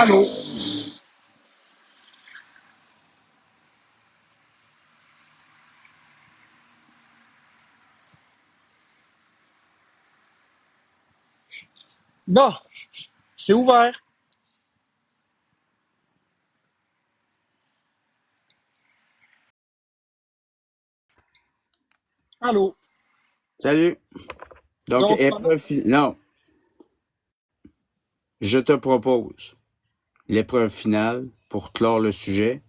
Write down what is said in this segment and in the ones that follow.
Allô? Non, c'est ouvert. Allô? Salut. Donc, Donc, pendant... Non, je te propose l'épreuve finale pour clore le sujet.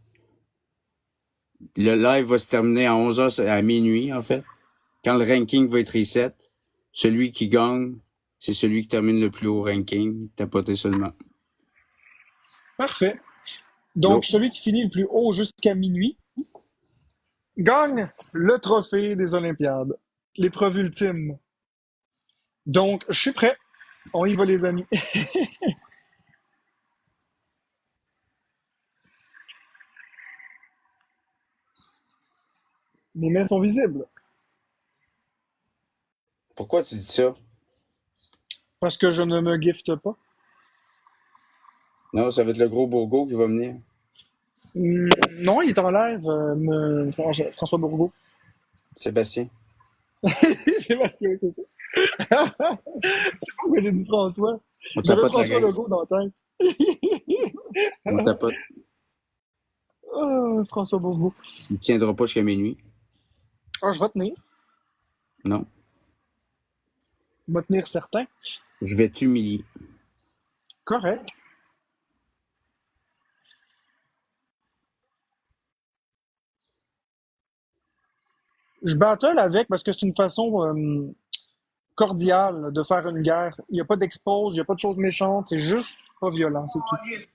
Le live va se terminer à 11h, à minuit, en fait. Quand le ranking va être reset, celui qui gagne, c'est celui qui termine le plus haut ranking, tapoté seulement. Parfait. Donc, Go. celui qui finit le plus haut jusqu'à minuit gagne le trophée des Olympiades. L'épreuve ultime. Donc, je suis prêt. On y va, les amis. Mes mains sont visibles Pourquoi tu dis ça? parce que je ne me gifte pas. Non, ça va être le gros Bourgo qui va venir. Non, il est en live, François Bourgault. Sébastien. Sébastien, c'est ça. Pourquoi j'ai dit François? On J'avais tapote la François gang. Legault dans la tête. On tapote. Ah, François Bourgault. Il tiendra pas jusqu'à minuit. Ah, je vais tenir. Non. Je vais tenir certain. Je vais t'humilier. Correct. Je battle avec parce que c'est une façon cordiale de faire une guerre. Il n'y a pas d'expose, il n'y a pas de choses méchantes, c'est juste pas violent, c'est tout.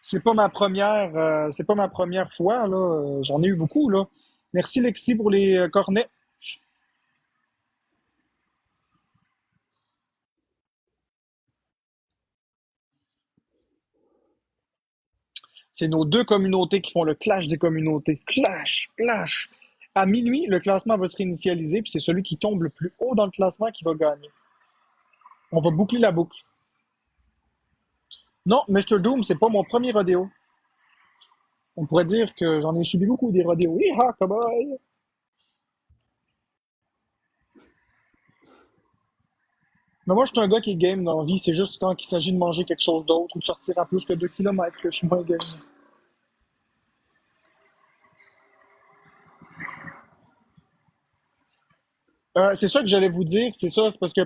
C'est pas ma première fois là. J'en ai eu beaucoup là. Merci Lexi pour les cornets. C'est nos deux communautés qui font le clash des communautés. Clash, clash. À minuit, le classement va se réinitialiser, puis c'est celui qui tombe le plus haut dans le classement qui va gagner. On va boucler la boucle. Non, Mr. Doom, c'est pas mon premier rodéo. On pourrait dire que j'en ai subi beaucoup des rodéos. Hi-ha, cowboy! Mais moi, je suis un gars qui est game dans la vie. C'est juste quand il s'agit de manger quelque chose d'autre ou de sortir à plus que 2 kilomètres que je suis moins game. C'est ça que j'allais vous dire. C'est ça, c'est parce que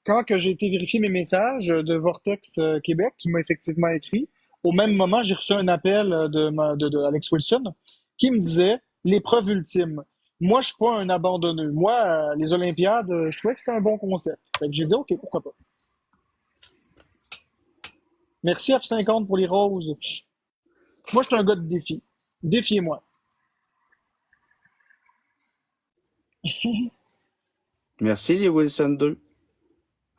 quand que j'ai été vérifier mes messages de Vortex Québec, qui m'a effectivement écrit, au même moment, j'ai reçu un appel de Alex Wilson qui me disait l'épreuve ultime. Moi, je suis pas un abandonneux. Moi, les Olympiades, je trouvais que c'était un bon concept. Fait que j'ai dit, OK, pourquoi pas. Merci F50 pour les roses. Moi, je suis un gars de défi. Défiez-moi. Merci les Wilson 2.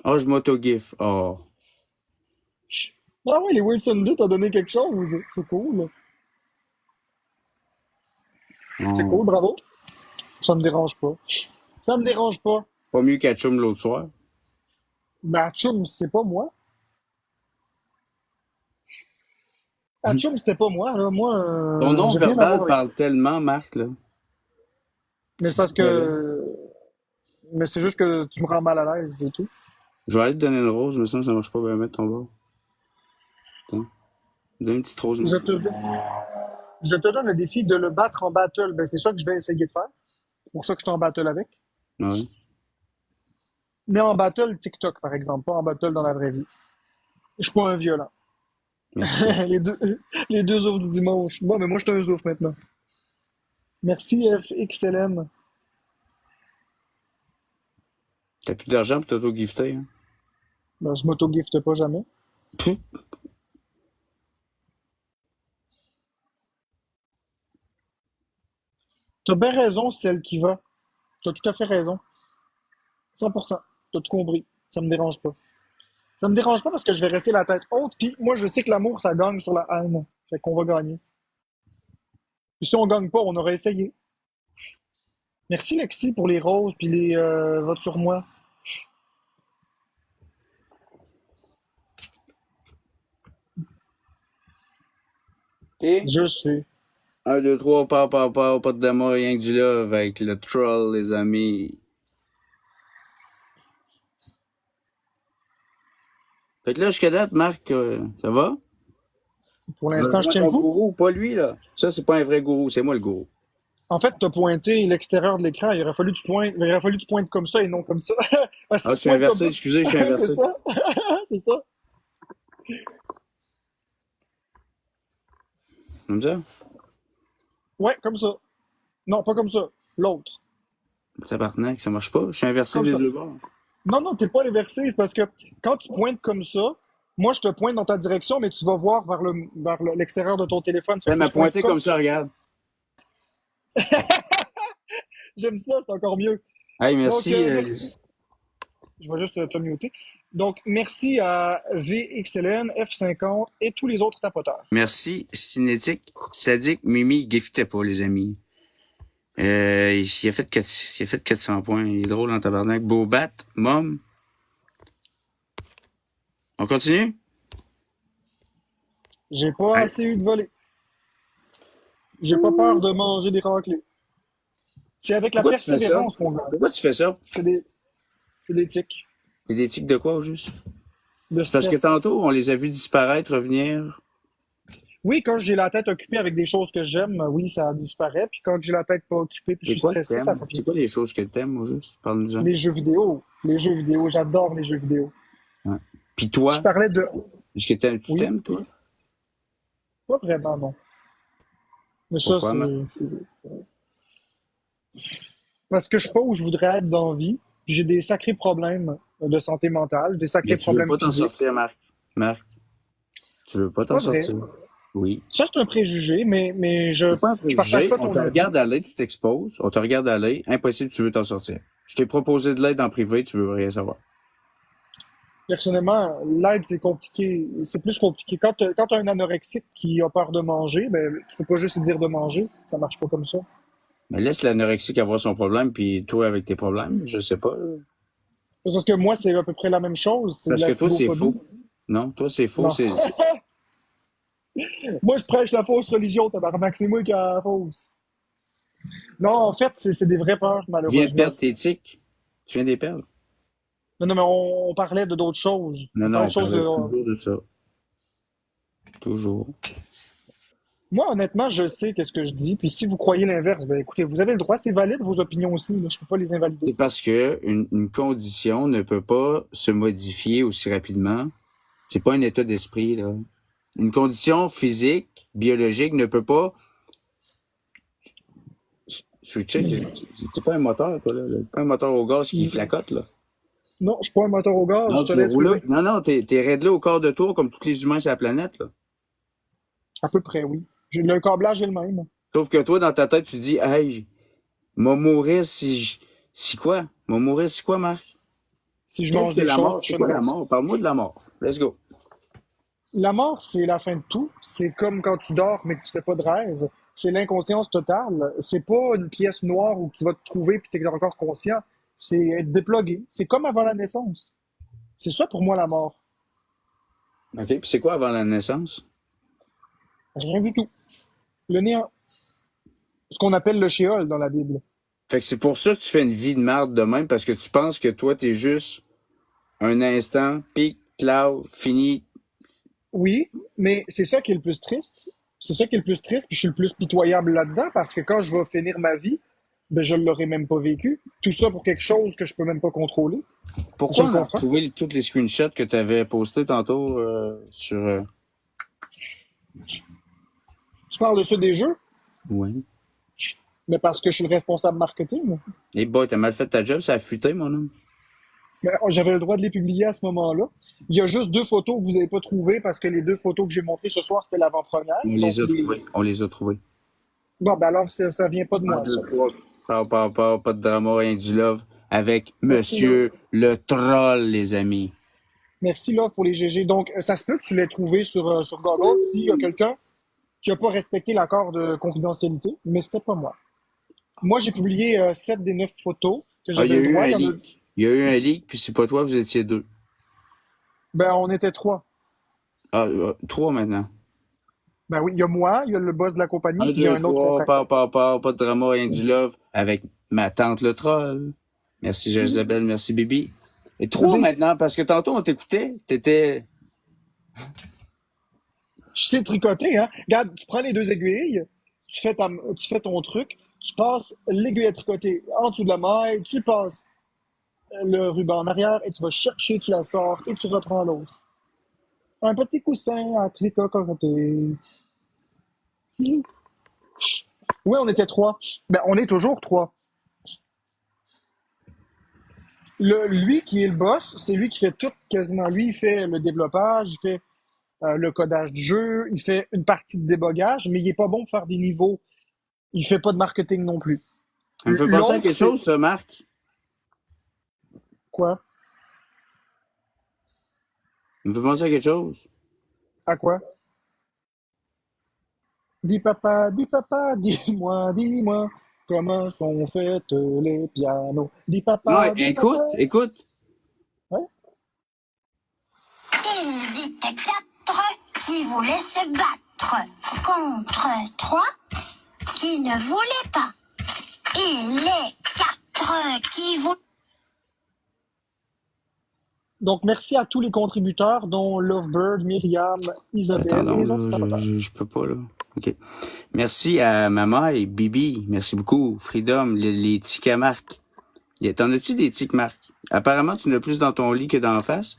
Oh, je m'auto-gif. Oh. Ah ouais, les Wilson 2 t'ont donné quelque chose. C'est cool. C'est Oh. cool, bravo. Ça me dérange pas. Ça me dérange pas. Pas mieux qu'Atchoum l'autre soir. Mais Atchoum, c'est pas moi. Atchoum, c'était pas moi, là. Moi, Ton nom j'ai rien à voir verbal avec ça. parle tellement, Marc, là. Mais c'est S'il te parce plaît, là. que. Mais c'est juste que tu me rends mal à l'aise, c'est tout. Je vais aller te donner une rose, mais ça marche pas bien mettre ton bord. Attends. Donne une petite rose, moi. Je te, je te donne le défi de le battre en battle. Ben, c'est ça que je vais essayer de faire. C'est pour ça que je suis en battle avec. Ouais. Mais en battle TikTok, par exemple, pas en battle dans la vraie vie. Je suis pas un violent. Merci. les deux, les deux oufs du dimanche. Bon, mais moi, je suis un ouf maintenant. Merci FXLM. T'as plus d'argent pour t'auto-gifter, hein? Ben, je m'auto-gifte pas jamais. Pfff. T'as bien raison, celle qui va. T'as tout à fait raison. 100%. T'as tout compris. Ça me dérange pas. Ça me dérange pas parce que je vais rester la tête haute. Puis moi, je sais que l'amour, ça gagne sur la haine. Fait qu'on va gagner. Puis si on gagne pas, on aurait essayé. Merci Lexi pour les roses puis les votes sur moi. OK? Je sais. Un, deux, trois, pas de d'amour, rien que du love avec le troll, les amis. Fait que là, jusqu'à date, Marc, ça va? Pour On l'instant, je rejoint tiens le ton coup. gourou, pas lui, là. Ça, c'est pas un vrai gourou, c'est moi le gourou. En fait, tu as pointé l'extérieur de l'écran. Il aurait fallu que tu pointes comme ça et non comme ça. Parce que Ah, si je tu suis pointes comme inversé, ça, excusez, je suis c'est inversé. ça. C'est ça. Comme ça? Ouais, comme ça. Non, pas comme ça. L'autre. Tabarnak, ça marche pas. Je suis inversé Comme des ça. deux bords. Non, non, t'es pas inversé. C'est parce que quand tu pointes comme ça, moi, je te pointe dans ta direction, mais tu vas voir l'extérieur de ton téléphone. Ça Elle faut que m'a je pointe pointé comme. comme ça, regarde. J'aime ça, c'est encore mieux. Hey, Donc, merci. merci. Je vais juste te muter. Donc, merci à VXLN, F50 et tous les autres tapoteurs. Merci, Cinétique, Sadique, Mimi, Gueffitez pas, les amis. Il a fait 400 points. Il est drôle en tabarnak. Bobat, Mom. On continue? J'ai pas Hey. assez eu de volets. J'ai pas peur de manger des raclés. C'est avec la Pourquoi tu fais ça? persévérance qu'on gagne. Pourquoi tu fais ça? C'est des, c'est des tics C'est des tics de quoi, au juste? de C'est parce que stress. tantôt, on les a vus disparaître, revenir. Oui, quand j'ai la tête occupée avec des choses que j'aime, oui, ça disparaît. Puis quand j'ai la tête pas occupée puis je C'est suis quoi que stressé, ça t'aimes? revient. C'est quoi les choses que t'aimes, au juste? Parle-nous-en. Les jeux vidéo. Les jeux vidéo. J'adore les jeux vidéo. Ouais. Puis Je toi, parlais de. est-ce que tu Oui, t'aimes, toi? pas vraiment, non. Mais ça, Pourquoi, c'est. Marc? Parce que je suis pas où je voudrais être dans la vie. Puis j'ai des sacrés problèmes de santé mentale, des Mais sacrés tu veux problèmes pas t'en physiques. sortir, Marc. Marc, tu veux pas C'est t'en pas vrai. sortir. Oui. Ça, c'est un préjugé, mais C'est pas un je partage préjugé. pas On ton te avis. regarde aller, tu t'exposes. On te regarde aller. Impossible, tu veux t'en sortir. Je t'ai proposé de l'aide en privé, tu veux rien savoir. Personnellement, l'aide, c'est compliqué. C'est plus compliqué. Quand t'as un anorexique qui a peur de manger, ben, tu peux pas juste lui dire de manger. Ça marche pas comme ça. Mais laisse l'anorexique avoir son problème, puis toi avec tes problèmes, je sais pas. Parce que moi, c'est à peu près la même chose. C'est de Parce que la toi, c'est stylophobie. faux. Non, toi, c'est faux. Non. Moi, je prêche la fausse religion, tabarnak. C'est moi qui a la fausse. Non, en fait, c'est des vraies peurs, Tu viens de malheureusement. perdre tes tics. Tu viens de les perdre. Non, non, mais on parlait de d'autres choses. Non, On non, parlait on de choses parlait de. toujours de ça. Toujours. Moi, honnêtement, je sais qu'est-ce que je dis. Puis si vous croyez l'inverse, ben écoutez, vous avez le droit, c'est valide vos opinions aussi. Là, je peux pas les invalider. C'est parce que une condition ne peut pas se modifier aussi rapidement. C'est pas un état d'esprit, là. Une condition physique, biologique ne peut pas switcher. C'est pas un moteur, toi, là. C'est pas un moteur au gaz qui flacote, là. Non, je suis pas un moteur au gaz, je Non, suis tu un être roules. humain. Non, non, t'es réglé au corps de tour comme tous les humains sur la planète, là. À peu près, oui. Le câblage est le même. Sauf que toi, dans ta tête, tu dis, hey, m'a mourir si quoi? M'a mourir si quoi, Marc? Si je Qu'est-ce mange que des la choses, mort? puis je C'est fais une quoi la race. mort? Parle-moi de la mort. Let's go. La mort, c'est la fin de tout. C'est comme quand tu dors, mais que tu fais pas de rêve. C'est l'inconscience totale. C'est pas une pièce noire où tu vas te trouver puis tu es encore conscient. C'est être déplogué. C'est comme avant la naissance. C'est ça pour moi la mort. OK. Puis c'est quoi avant la naissance? Rien du tout. Le néant. Ce qu'on appelle le shéol dans la Bible. Fait que c'est pour ça que tu fais une vie de marde de même, parce que tu penses que toi, t'es juste un instant, pic, cloud, fini. Oui, mais c'est ça qui est le plus triste. C'est ça qui est le plus triste, puis je suis le plus pitoyable là-dedans parce que quand je vais finir ma vie, ben je l'aurai même pas vécu. Tout ça pour quelque chose que je peux même pas contrôler. Je Pourquoi le on a comprends. retrouvé tous les screenshots que tu avais postés tantôt sur... Tu parles de ça des jeux, Ouais. mais parce que je suis le responsable marketing. Eh boy, t'as mal fait ta job, ça a fuité, mon homme. Mais j'avais le droit de les publier à ce moment-là. Il y a juste deux photos que vous n'avez pas trouvées parce que les deux photos que j'ai montrées ce soir, c'était l'avant-première. On Donc, les a trouvés. On les a trouvés. bon, ben alors, ça vient pas de Un, moi, deux, ça. trois. Pas de drama, rien du love. Avec Merci, Love. Monsieur le Troll, les amis. Merci, Love, pour les GG. Donc, ça se peut que tu l'aies trouvé sur Google. S'il y a quelqu'un qui a pas respecté l'accord de confidentialité, mais c'était pas moi. Moi, j'ai publié 7 des 9 photos que Ah, il y j'avais a le eu droit. un Il y en a, leak. Il y a eu un leak, puis c'est pas toi, vous étiez deux. ben, on était 3. Ah, trois maintenant. Ben oui, il y a moi, il y a le boss de la compagnie, Un, puis il y a deux, un autre trois, contracteur. pas de drama, rien du love, avec ma tante le troll. Merci Jezabel, merci Bibi. Et trois Vas-y. maintenant, parce que tantôt on t'écoutait, t'étais... Je sais tricoter, hein. Regarde, tu prends les 2 aiguilles, tu fais ton truc, tu passes l'aiguille à tricoter en dessous de la maille, tu passes le ruban en arrière et tu vas chercher, tu la sors et tu reprends l'autre. Un petit coussin à tricoter. Oui, on était 3. Ben, on est toujours 3. Lui qui est le boss, c'est lui qui fait tout quasiment. Lui, il fait le développage, il fait le codage du jeu, il fait une partie de débogage, mais il est pas bon pour faire des niveaux. Il fait pas de marketing non plus. Ça me fait penser à L'autre, quelque c'est chose, ça, Marc. quoi? Ça me fait penser à quelque chose. À quoi? Dis papa, dis-moi, dis-moi, comment sont faites les pianos? Non, Dis papa. écoute. Ouais? Ils étaient 4 qui voulaient se battre contre 3 qui ne voulaient pas. Et les 4 qui voulaient... Donc, merci à tous les contributeurs, dont Lovebird, Myriam, Isabelle et Attends, les autres là, travailleurs. je peux pas, là. OK. Merci à Maman et Bibi. Merci beaucoup. Freedom, les tics à Marc. T'en as-tu des tics, Marc? Apparemment, tu en as plus dans ton lit que dans la face.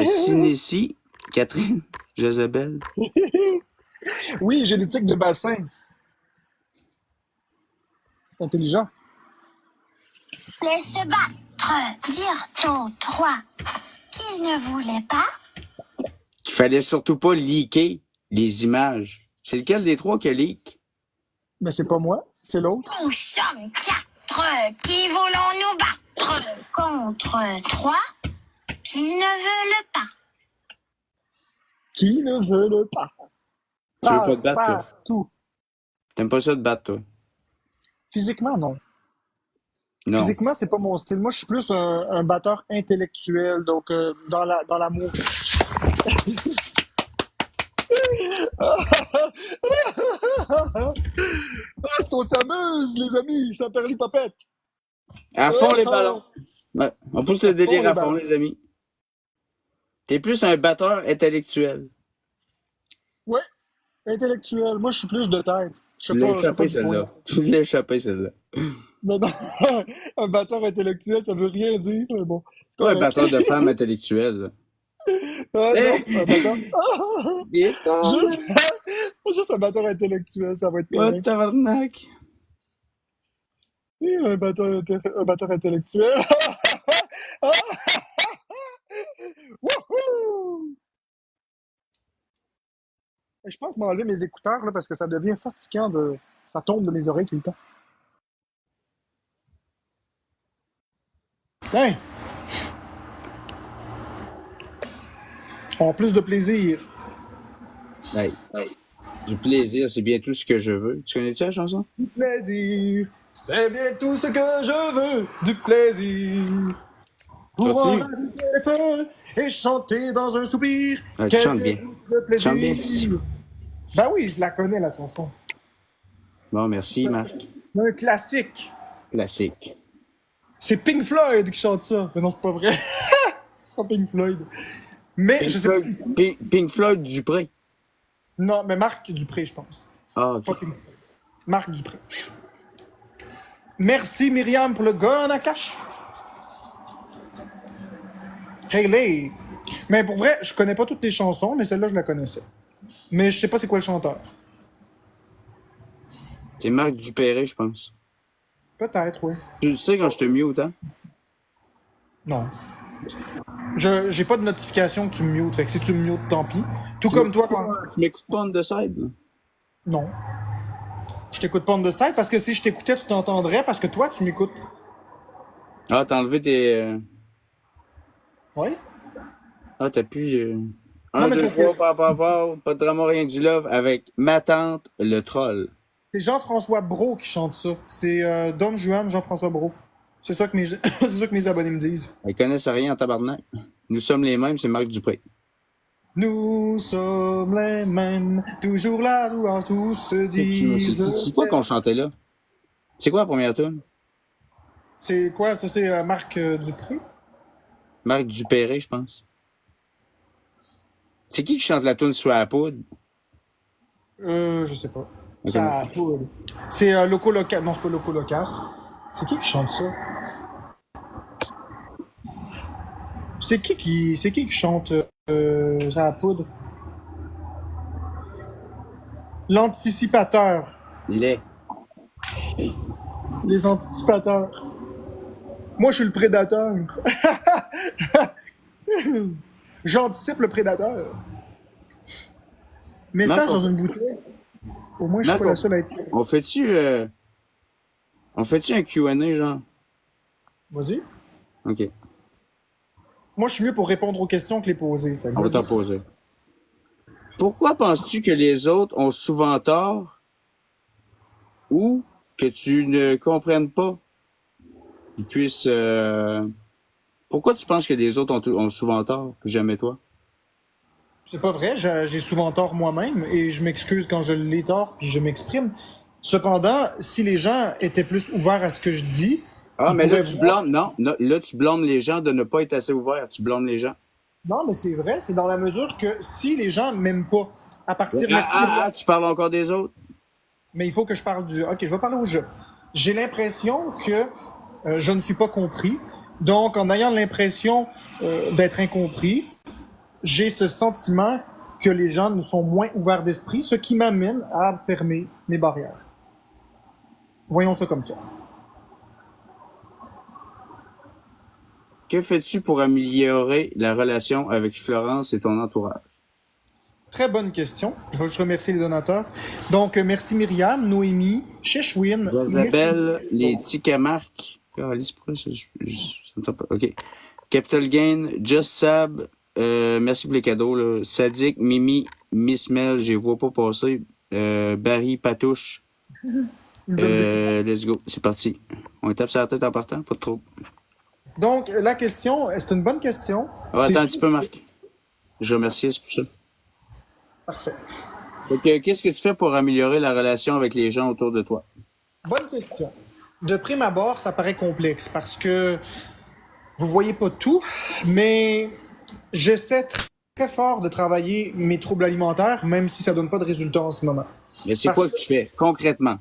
Sinéci, Catherine, Jezabel. Oui, j'ai des tics de bassin. Intelligent. voulaient se battre, dire aux 3 qui ne voulaient pas. Qu'il fallait surtout pas leaker les images. C'est lequel des trois qui a leak? Mais c'est pas moi, c'est l'autre. Nous sommes 4 qui voulons nous battre contre 3 qui ne veulent pas. Qui ne veut le pas? Tu veux pas te Passe battre, toi? partout. T'aimes pas ça te battre, toi? Physiquement, non. Non. Physiquement, c'est pas mon style. Moi, je suis plus un batteur intellectuel, donc dans l'amour. Ah, est-ce qu'on s'amuse, les amis? Ça perd les papettes. À fond les ballons. Ouais, on pousse le À fond délire les à fond, ballons. les amis. T'es plus un batteur intellectuel. Ouais, intellectuel. Moi, je suis plus de tête. Tu l'as Je fais pas échappé, du poing. celle-là. Tu l'as échappé, celle-là. Mais non, un batteur intellectuel, ça veut rien dire, mais bon, c'est Toi, un correct. batteur de femme intellectuelle, là. Ah non, un batteur. Hé! Viens-t'en, là. Juste, juste un batteur intellectuel, ça va être What, correct. tabarnak? Un batteur intellectuel. Wouhou! Je pense m'enlever mes écouteurs là, parce que ça devient fatigant de. Ça tombe de mes oreilles tout le temps. Tiens, en plus de plaisir. Hey, du plaisir, c'est bien tout ce que je veux. Tu connais-tu la chanson? Du plaisir, c'est bien tout ce que je veux. Du plaisir. Pouvoir Continue. allumer les feux et chanter dans un soupir. Ouais, tu chantes bien. Quelques gouttes de Tu chantes bien. plaisir. Ben oui, je la connais la chanson. Bon, merci, Marc. Un classique. Classique. C'est Pink Floyd qui chante ça. Mais non, c'est pas vrai. C'est pas Pink Floyd. Mais Pink je sais pas Floyd, si. Pink Floyd Dupré. Non, mais Marc Dupré, je pense. Ah, Pas ok. Pink Floyd. Marc Dupré. Merci Myriam pour le gun à cash. Hayley. Mais pour vrai, je connais pas toutes les chansons, mais celle-là, je la connaissais. Mais je sais pas c'est quoi le chanteur. C'est Marc Dupéré, je pense. Peut-être, oui. Tu le sais quand je te mute, hein? Non. J'ai pas de notification que tu me mutes. Fait que si tu me mutes, tant pis. Tout comme toi quand. Tu m'écoutes pas on the side, là? Non. Je t'écoute pas on the side parce que si je t'écoutais, tu t'entendrais parce que toi, tu m'écoutes. Ah, t'as enlevé tes... Oui? Ah, t'as pu... Non, Un, mais deux, parce que trois, pas de drama, rien du love avec ma tante, le troll. c'est Jean-François Brault qui chante ça. C'est Don Juan, Jean-François Brault. C'est ça que mes, c'est ça que mes abonnés me disent. Ils connaissent rien en tabarnak. Nous sommes les mêmes, c'est Marc Dupré. Nous sommes les mêmes, toujours là, où tous se disent. C'est quoi qu'on chantait là? C'est quoi la première tune? C'est quoi, ça? C'est Marc Dupré? Marc Dupéré, je pense. C'est qui chante la tune sur la poudre? Je sais pas. Ok, Ça poule. C'est Loco Locas. Non, c'est pas Loco Locas. C'est qui chante ça? C'est qui chante ça poudre? L'anticipateur. Les. Les anticipateurs. Moi, je suis le prédateur. J'anticipe le prédateur. Message Marc, dans une bouteille. Au moins, je suis Marc, pas la seule à être. on fait-tu un Q&A, genre? Vas-y. OK. Moi, je suis mieux pour répondre aux questions que les poser. Fait que On va vas-y. t'en poser. Pourquoi penses-tu que les autres ont souvent tort ou que tu ne comprennes pas qu'ils puissent... Pourquoi tu penses que les autres ont souvent tort, puis jamais toi? C'est pas vrai, j'ai souvent tort moi-même et je m'excuse quand je l'ai tort puis je m'exprime. Cependant, si les gens étaient plus ouverts à ce que je dis, Ah, ils mais là, pourraient tu voir. blâmes... Non, là, tu blâmes les gens de ne pas être assez ouverts. Tu blâmes les gens. Non, mais c'est vrai, c'est dans la mesure que si les gens m'aiment pas, à partir, merci Myriam, Tu parles encore des autres? mais il faut que je parle du. Ok, je vais parler au jeu. J'ai l'impression que je ne suis pas compris. Donc, en ayant l'impression d'être incompris, j'ai ce sentiment que les gens ne sont moins ouverts d'esprit, ce qui m'amène à fermer mes barrières. Voyons ça comme ça. Que fais-tu pour améliorer la relation avec Florence et ton entourage? Très bonne question. Je veux juste remercier les donateurs. Donc, merci Myriam, Noémie, Sheshwin. Isabelle, les Ticamarques. Alice, pourquoi ça me tape pas? OK. Capital Gain, Just Sab, merci pour les cadeaux, là. Sadik, Mimi, Miss Mel, je les vois pas passer. Barry, Patouche. Let's go, c'est parti. On tape sur la tête en partant, pas trop. Donc, la question, c'est une bonne question. Ah, C'est attends un petit peu, Marc. Je remercie, c'est pour ça. parfait. Donc, qu'est-ce que tu fais pour améliorer la relation avec les gens autour de toi? Bonne question. De prime abord, ça paraît complexe parce que vous voyez pas tout, mais j'essaie très fort de travailler mes troubles alimentaires, même si ça donne pas de résultats en ce moment. Mais c'est Parce quoi que, que tu fais, concrètement?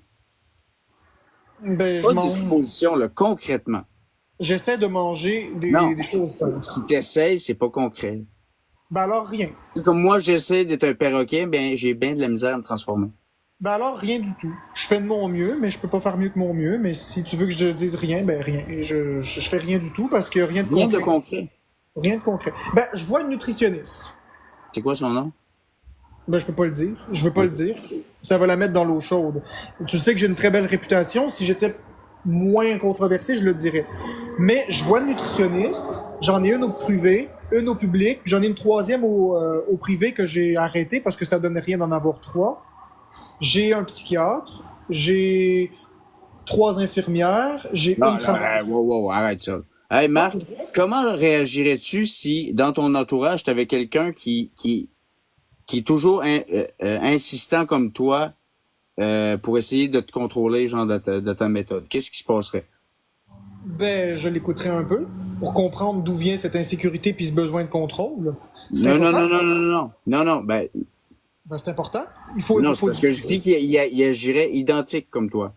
ben, Pas de supposition, là, concrètement. j'essaie de manger Non. des choses simples. Si t'essayes, c'est pas concret. Ben alors rien. C'est comme moi, j'essaie d'être un perroquet, ben j'ai bien de la misère à me transformer. Ben alors rien du tout. Je fais de mon mieux, mais je peux pas faire mieux que mon mieux. Mais si tu veux que je te dise rien, ben rien. Je fais rien du tout parce que rien de Rien de concret. concret. Rien de concret. Ben, je vois une nutritionniste. C'est quoi son nom? Ben, je peux pas le dire. Je veux pas le dire. Ça va la mettre dans l'eau chaude. Tu sais que j'ai une très belle réputation. Si j'étais moins controversé, je le dirais. Mais je vois une nutritionniste. J'en ai une au privé, une au public, puis j'en ai une troisième au privé que j'ai arrêté parce que ça donnait rien d'en avoir trois. J'ai un psychiatre. J'ai 3 infirmières. J'ai Non, une non, travailleuse. wow, arrête ça. Hey, Marc, comment réagirais-tu si, dans ton entourage, tu avais quelqu'un qui est toujours insistant comme toi pour essayer de te contrôler, genre, de ta méthode? Qu'est-ce qui se passerait? Ben, je l'écouterai un peu pour comprendre d'où vient cette insécurité puis ce besoin de contrôle. C'est Non, non, important. non, non, non, non, non, non, ben, Ben, c'est important. Il faut, non, il c'est faut parce que je dis qu'il agirait identique comme toi.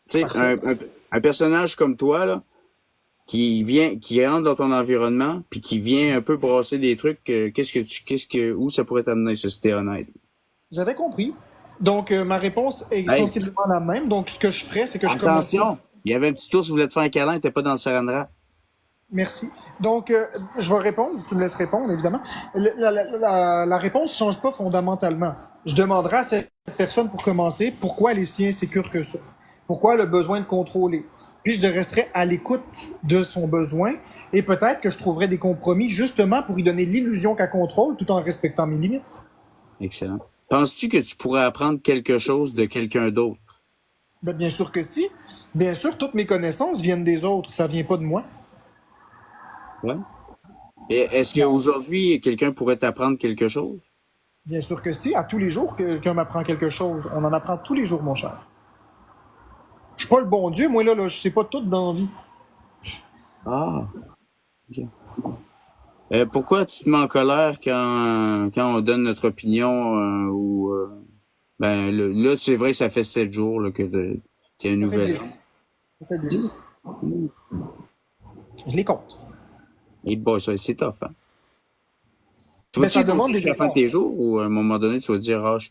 Tu sais, Parfait. un personnage comme toi, là, qui entre dans ton environnement, puis qui vient un peu brasser des trucs, où ça pourrait t'amener, ça, si t'es honnête? J'avais compris. Donc, ma réponse est Hey, sensiblement la même. Donc, ce que je ferais, c'est que je commencerais. attention! Il y avait un petit ours qui voulait te faire un câlin, t'es pas dans le saran wrap. Merci. Donc, je vais répondre, si tu me laisses répondre, évidemment. La réponse change pas fondamentalement. Je demanderai à cette personne, pour commencer, pourquoi elle est si insécure que ça. Pourquoi elle a besoin de contrôler. Puis, je resterai à l'écoute de son besoin Et peut-être que je trouverais des compromis justement pour y donner l'illusion qu'elle contrôle tout en respectant mes limites. Excellent. Penses-tu que tu pourrais apprendre quelque chose de quelqu'un d'autre? Ben, bien sûr que si. Bien sûr, toutes mes connaissances viennent des autres, ça vient pas de moi. Ouais. Et est-ce qu'aujourd'hui, quelqu'un pourrait t'apprendre quelque chose? Bien sûr que si. À tous les jours, quelqu'un m'apprend quelque chose. On en apprend tous les jours, mon cher. Je suis pas le bon Dieu, moi là, je sais pas tout dans la vie. Ah, ok. Pourquoi tu te mets en colère quand on donne notre opinion ben là, c'est vrai que ça fait 7 jours là, que t'es un Ça fait nouvel 10. an. Ça fait 10. Je les compte. Et bon, ça, c'est tough, hein? Tu Mais vas-tu ça y compter demande des jusqu'à la fin de efforts. tes jours ou à un moment donné, tu vas te dire, ah, je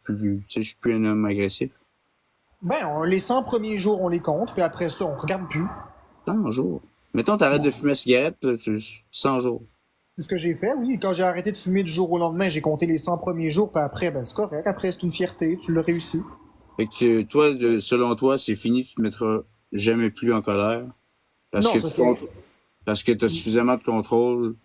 suis plus un homme agressif? Ben, les 100 premiers jours, on les compte, puis après ça, on regarde plus. 100 jours. Mettons, t'arrêtes de fumer la cigarette, là, 100 jours. C'est ce que j'ai fait, oui. Quand j'ai arrêté de fumer du jour au lendemain, j'ai compté les 100 premiers jours, puis après, ben, c'est correct. Après, c'est une fierté, tu l'as réussi. Fait que toi, selon toi, c'est fini, tu te mettras jamais plus en colère parce Non, que ça c'est. parce que t'as suffisamment de contrôle.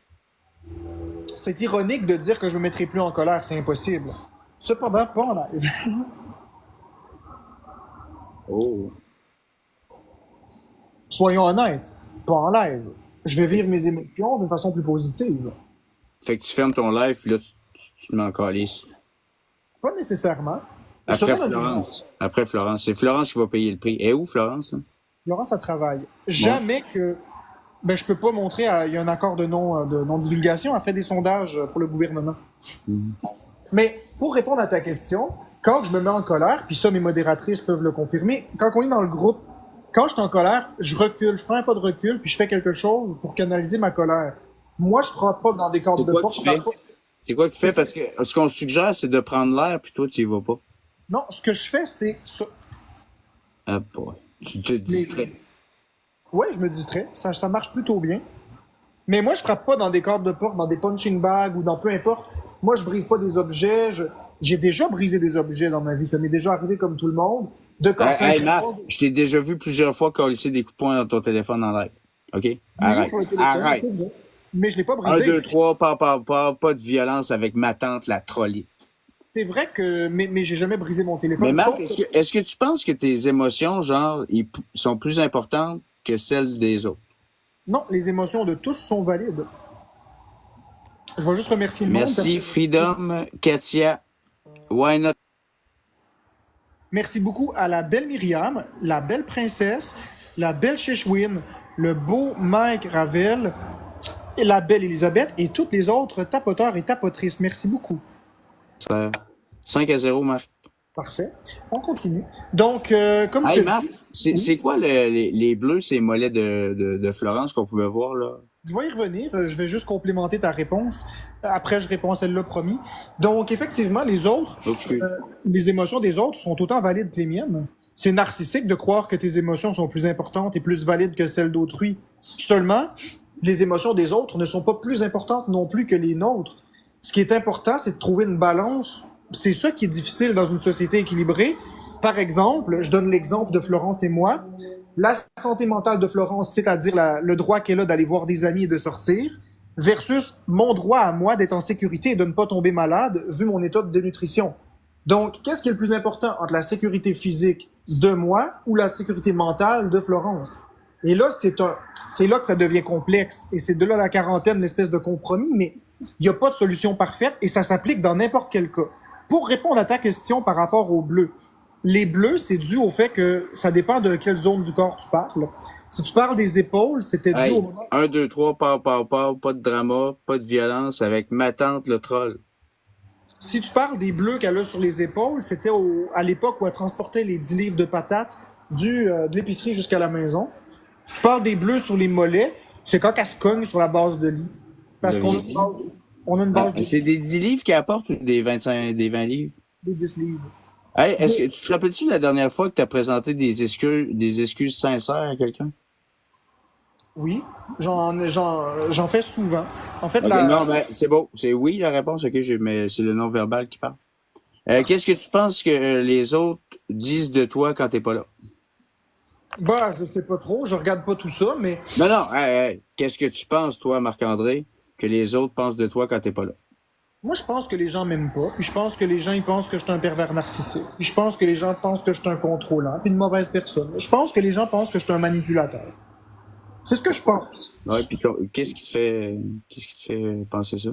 C'est ironique de dire que je me mettrai plus en colère, c'est impossible. Cependant, pas en live. Oh. Soyons honnêtes, pas en live. Je vais vivre mes émotions de façon plus positive. Fait que tu fermes ton live, puis là, tu te mets en calice. Pas nécessairement. Je te Après donne un exemple. Florence. Après Florence. C'est Florence qui va payer le prix. Et où, Florence? Hein? Florence, ça travaille. Bon. Jamais que. Ben, je peux pas montrer. Il y a un accord de non-divulgation. Elle fait des sondages pour le gouvernement. Mhm. Mais pour répondre à ta question, quand je me mets en colère, puis ça, mes modératrices peuvent le confirmer, quand on est dans le groupe, quand je suis en colère, je recule, je prends un pas de recul, puis je fais quelque chose pour canaliser ma colère. Moi, je frappe pas dans des cadres C'est de quoi que porte. tu fais? C'est quoi que tu C'est fais? ça. Parce que ce qu'on suggère, c'est de prendre l'air, puis toi, tu y vas pas. Non, ce que je fais, c'est ça. Ah, boy. Tu te Les... distrais. Ouais, je me distrais. Ça marche plutôt bien. Mais moi, je frappe pas dans des cadres de porte, dans des punching bags ou dans peu importe. Moi, je brise pas des objets. J'ai déjà brisé des objets dans ma vie. Ça m'est déjà arrivé comme tout le monde. De casser un Hey, Marc, crayon, je t'ai déjà vu plusieurs fois coller des coups de poing dans ton téléphone en live. OK? oui, Arrête. sur le téléphone, Arrête. c'est vrai. Mais je l'ai pas 1, brisé. 2, 3, pas de violence avec ma tante, la trollite. C'est vrai que, mais j'ai jamais brisé mon Mais téléphone. Marc, Sauf que, est-ce que tu penses que tes émotions, genre, sont plus importantes que celles des autres? non, les émotions de tous sont valides. Je vais juste remercier le monde. Merci, Freedom, Katia. Why not? Merci beaucoup à la belle Myriam, la belle princesse, la belle Shishwin, le beau Mike Ravel, et la belle Elisabeth et toutes les autres tapoteurs et tapotrices. Merci beaucoup. 5-0, Marc. Parfait. On continue. Donc, comme je Hey, te Marc, dis, oui, c'est quoi les bleus, ces mollets de Florence qu'on pouvait voir, là? je vais y revenir. Je vais juste complémenter ta réponse. Après, je réponds à celle-là, promis. Donc, effectivement, les autres, Ok. les émotions des autres sont autant valides que les miennes. C'est narcissique de croire que tes émotions sont plus importantes et plus valides que celles d'autrui. Seulement, les émotions des autres ne sont pas plus importantes non plus que les nôtres. Ce qui est important, c'est de trouver une balance. C'est ça qui est difficile dans une société équilibrée. Par exemple, je donne l'exemple de Florence et moi. La santé mentale de Florence, c'est-à-dire le droit qu'elle a d'aller voir des amis et de sortir, versus mon droit à moi d'être en sécurité et de ne pas tomber malade vu mon état de dénutrition. Donc, qu'est-ce qui est le plus important entre la sécurité physique de moi ou la sécurité mentale de Florence? Et là, c'est là que ça devient complexe. Et c'est de là la quarantaine, l'espèce de compromis, mais il n'y a pas de solution parfaite et ça s'applique dans n'importe quel cas. Pour répondre à ta question par rapport aux bleus, les bleus, c'est dû au fait que ça dépend de quelle zone du corps tu parles. Si tu parles des épaules, c'était dû au Hey, moment... 1, 2, 3, pas de drama, pas de violence avec ma tante, le troll. Si tu parles des bleus qu'elle a sur les épaules, c'était à l'époque où elle transportait les 10 livres de patates de l'épicerie jusqu'à la maison. Si tu parles des bleus sur les mollets, c'est quand elle se cogne sur la base de lit. Parce De qu'on a vie. on a une base de C'est des 10 livres qu'elle apporte ou des 25, des 20 livres? des 10 livres. Hey, est-ce que tu te rappelles-tu la dernière fois que tu as présenté des excuses sincères à quelqu'un? Oui, j'en fais souvent. En fait, Ok, non, ben, c'est beau. C'est oui la réponse, ok, mais c'est le non-verbal qui parle. Qu'est-ce que tu penses que les autres disent de toi quand t'es pas là? Bah, je sais pas trop, je regarde pas tout ça, mais Non, non, hey, hey, qu'est-ce que tu penses, toi, Marc-André, que les autres pensent de toi quand t'es pas là? moi, je pense que les gens m'aiment pas, puis je pense que les gens, ils pensent que je suis un pervers narcissique, puis je pense que les gens pensent que je suis un contrôlant, puis une mauvaise personne. Je pense que les gens pensent que je suis un manipulateur. C'est ce que je pense. Ouais, puis qu'est-ce qui te fait penser ça?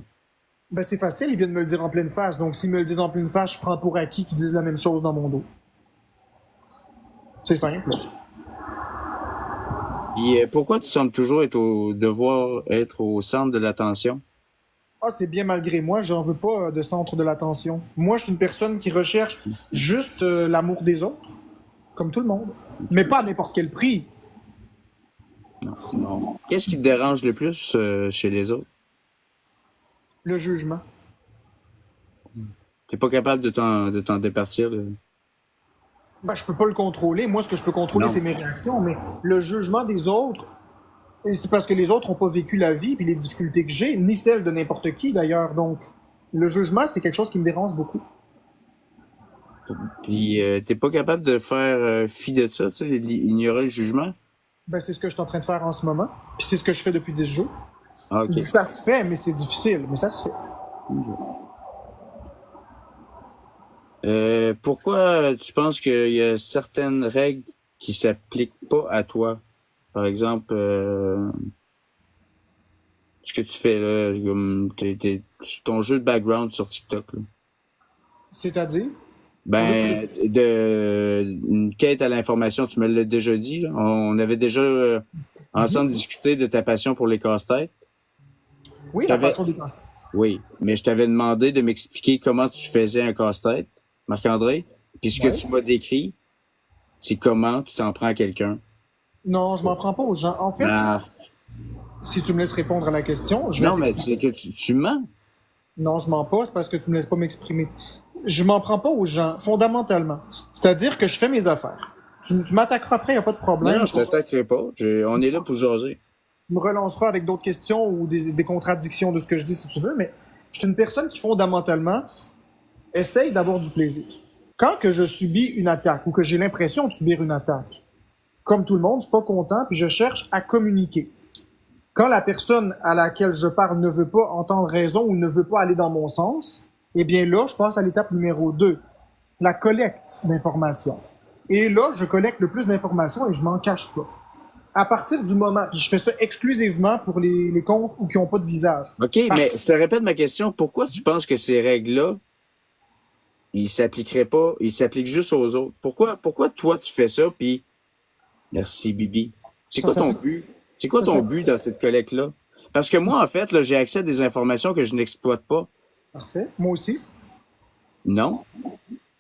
Ben, c'est facile, ils viennent me le dire en pleine face, donc s'ils me le disent en pleine face, je prends pour acquis qu'ils disent la même chose dans mon dos. C'est simple. Puis pourquoi tu sembles toujours devoir être au centre de l'attention? Ah, c'est bien malgré moi, j'en veux pas de centre de l'attention. Moi, je suis une personne qui recherche juste l'amour des autres, comme tout le monde. Mais pas à n'importe quel prix. Non, non. Qu'est-ce qui te dérange le plus chez les autres? Le jugement. T'es pas capable de t'en départir, là? Ben, je peux pas le contrôler. Moi, ce que je peux contrôler, Non. c'est mes réactions. Mais le jugement des autres, et c'est parce que les autres n'ont pas vécu la vie puis les difficultés que j'ai, ni celles de n'importe qui d'ailleurs. Donc, le jugement, c'est quelque chose qui me dérange beaucoup. Puis t'es pas capable de faire fi de ça, tu sais, ignorer le jugement? Ben, c'est ce que je suis en train de faire en ce moment. Puis c'est ce que je fais depuis 10 jours. Ah, OK. Ça se fait, mais c'est difficile. Mais ça se fait. Pourquoi tu penses qu'il y a certaines règles qui s'appliquent pas à toi? Par exemple, ce que tu fais là, comme ton jeu de background sur TikTok, là. C'est-à-dire, juste Ben, une quête à l'information, tu me l'as déjà dit, là. On avait déjà ensemble discuté de ta passion pour les casse-têtes. oui, la T'avais, passion des casse. oui, mais je t'avais demandé de m'expliquer comment tu faisais un casse-tête, Marc-André. Puis ce que Ouais. tu m'as décrit, c'est comment tu t'en prends à quelqu'un. Non, je m'en prends pas aux gens. En fait, Ah, si tu me laisses répondre à la question, je vais non, mais c'est t'expliquer. que tu mens. Non, je m'en pas, c'est parce que tu me laisses pas m'exprimer. Je m'en prends pas aux gens, fondamentalement. C'est-à-dire que je fais mes affaires. Tu m'attaqueras après, y a pas de Non, non, problème. je t'attaquerai pas. On est là pour jaser. Tu me relanceras avec d'autres questions ou des contradictions de ce que je dis si tu veux, mais je suis une personne qui fondamentalement essaye d'avoir du plaisir. Quand que je subis une attaque ou que j'ai l'impression de subir une attaque, comme tout le monde, je suis pas content puis je cherche à communiquer. Quand la personne à laquelle je parle ne veut pas entendre raison ou ne veut pas aller dans mon sens, eh bien là, je passe à l'étape numéro 2, la collecte d'informations. Et là, je collecte le plus d'informations et je m'en cache pas. À partir du moment, puis je fais ça exclusivement pour les comptes ou qui n'ont pas de visage. OK, mais je te répète ma question. Pourquoi tu penses que ces règles-là, ils s'appliquent juste aux autres? Pourquoi toi, tu fais ça, puis merci, Bibi. C'est Ça quoi ton s'applique. but? C'est quoi Ça ton s'applique. but dans cette collecte-là? Parce que moi, en fait, là, j'ai accès à des informations que je n'exploite pas. Parfait. Moi aussi. Non?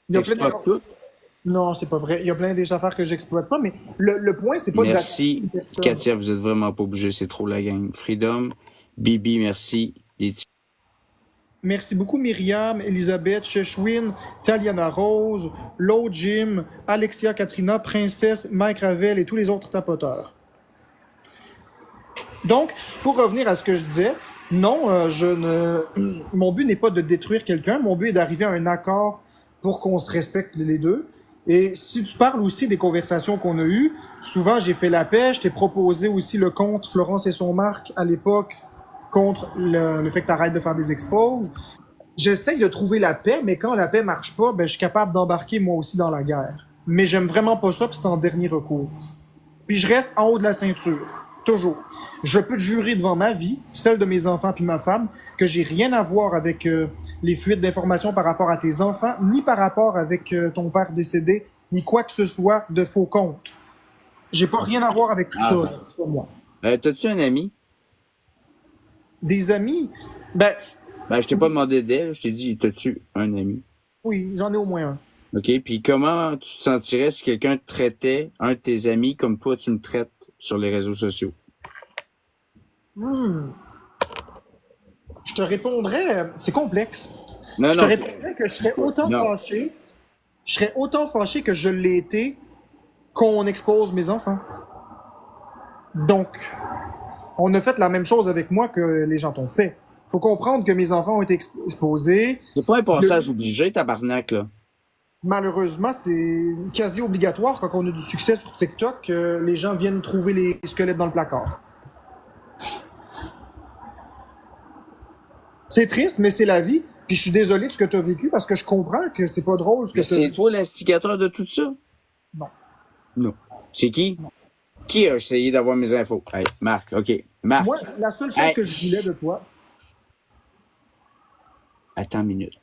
Il y a plein T'exploites de... tout? Non, c'est pas vrai. Il y a plein des affaires que j'exploite pas, mais le point, c'est pas d'attaquer Merci, une personne. Katia, vous êtes vraiment pas obligés, c'est trop la gang. Freedom, Bibi, merci. Les Merci beaucoup Myriam, Elisabeth, Sheshwin, Taliana Rose, Low Jim, Alexia Katrina, Princesse, Mike Ravel et tous les autres tapoteurs. Donc, pour revenir à ce que je disais, non, mon but n'est pas de détruire quelqu'un, mon but est d'arriver à un accord pour qu'on se respecte les deux. Et si tu parles aussi des conversations qu'on a eues, souvent j'ai fait la paix, je t'ai proposé aussi le compte Florence et son Marc à l'époque contre le fait que tu arrêtes de faire des expos. J'essaye de trouver la paix, mais quand la paix marche pas, ben, je suis capable d'embarquer moi aussi dans la guerre. Mais j'aime vraiment pas ça, puis c'est en dernier recours. Puis je reste en haut de la ceinture. Toujours. Je peux te jurer devant ma vie, celle de mes enfants puis ma femme, que j'ai rien à voir avec les fuites d'informations par rapport à tes enfants, ni par rapport avec ton père décédé, ni quoi que ce soit de faux comptes. J'ai pas rien à voir avec tout Ah, ça. C'est pas moi. t'as-tu un ami? Des amis, ben Ben, je t'ai pas demandé d'aide, je t'ai dit, t'as-tu un ami? oui, j'en ai au moins un. OK, puis comment tu te sentirais si quelqu'un te traitait, un de tes amis, comme toi, tu me traites sur les réseaux sociaux? Hmm. Je te répondrais, c'est complexe. Non, Je te non, répondrais que non. je serais autant fâché que je l'ai été qu'on expose mes enfants. Donc, on a fait la même chose avec moi que les gens t'ont fait. Faut comprendre que mes enfants ont été exposés. C'est pas un Le- passage obligé, tabarnak, là. Malheureusement, c'est quasi obligatoire quand on a du succès sur TikTok que les gens viennent trouver les squelettes dans le placard. C'est triste, mais c'est la vie. Puis je suis désolé de ce que tu as vécu parce que je comprends que c'est pas drôle ce que Mais tu as c'est vécu. toi l'instigateur de tout ça? Non. Non. C'est qui? Qui a essayé d'avoir mes infos? Hey, Marc, OK. Marc. Moi, la seule chose Hey, que je voulais de toi, attends une minute.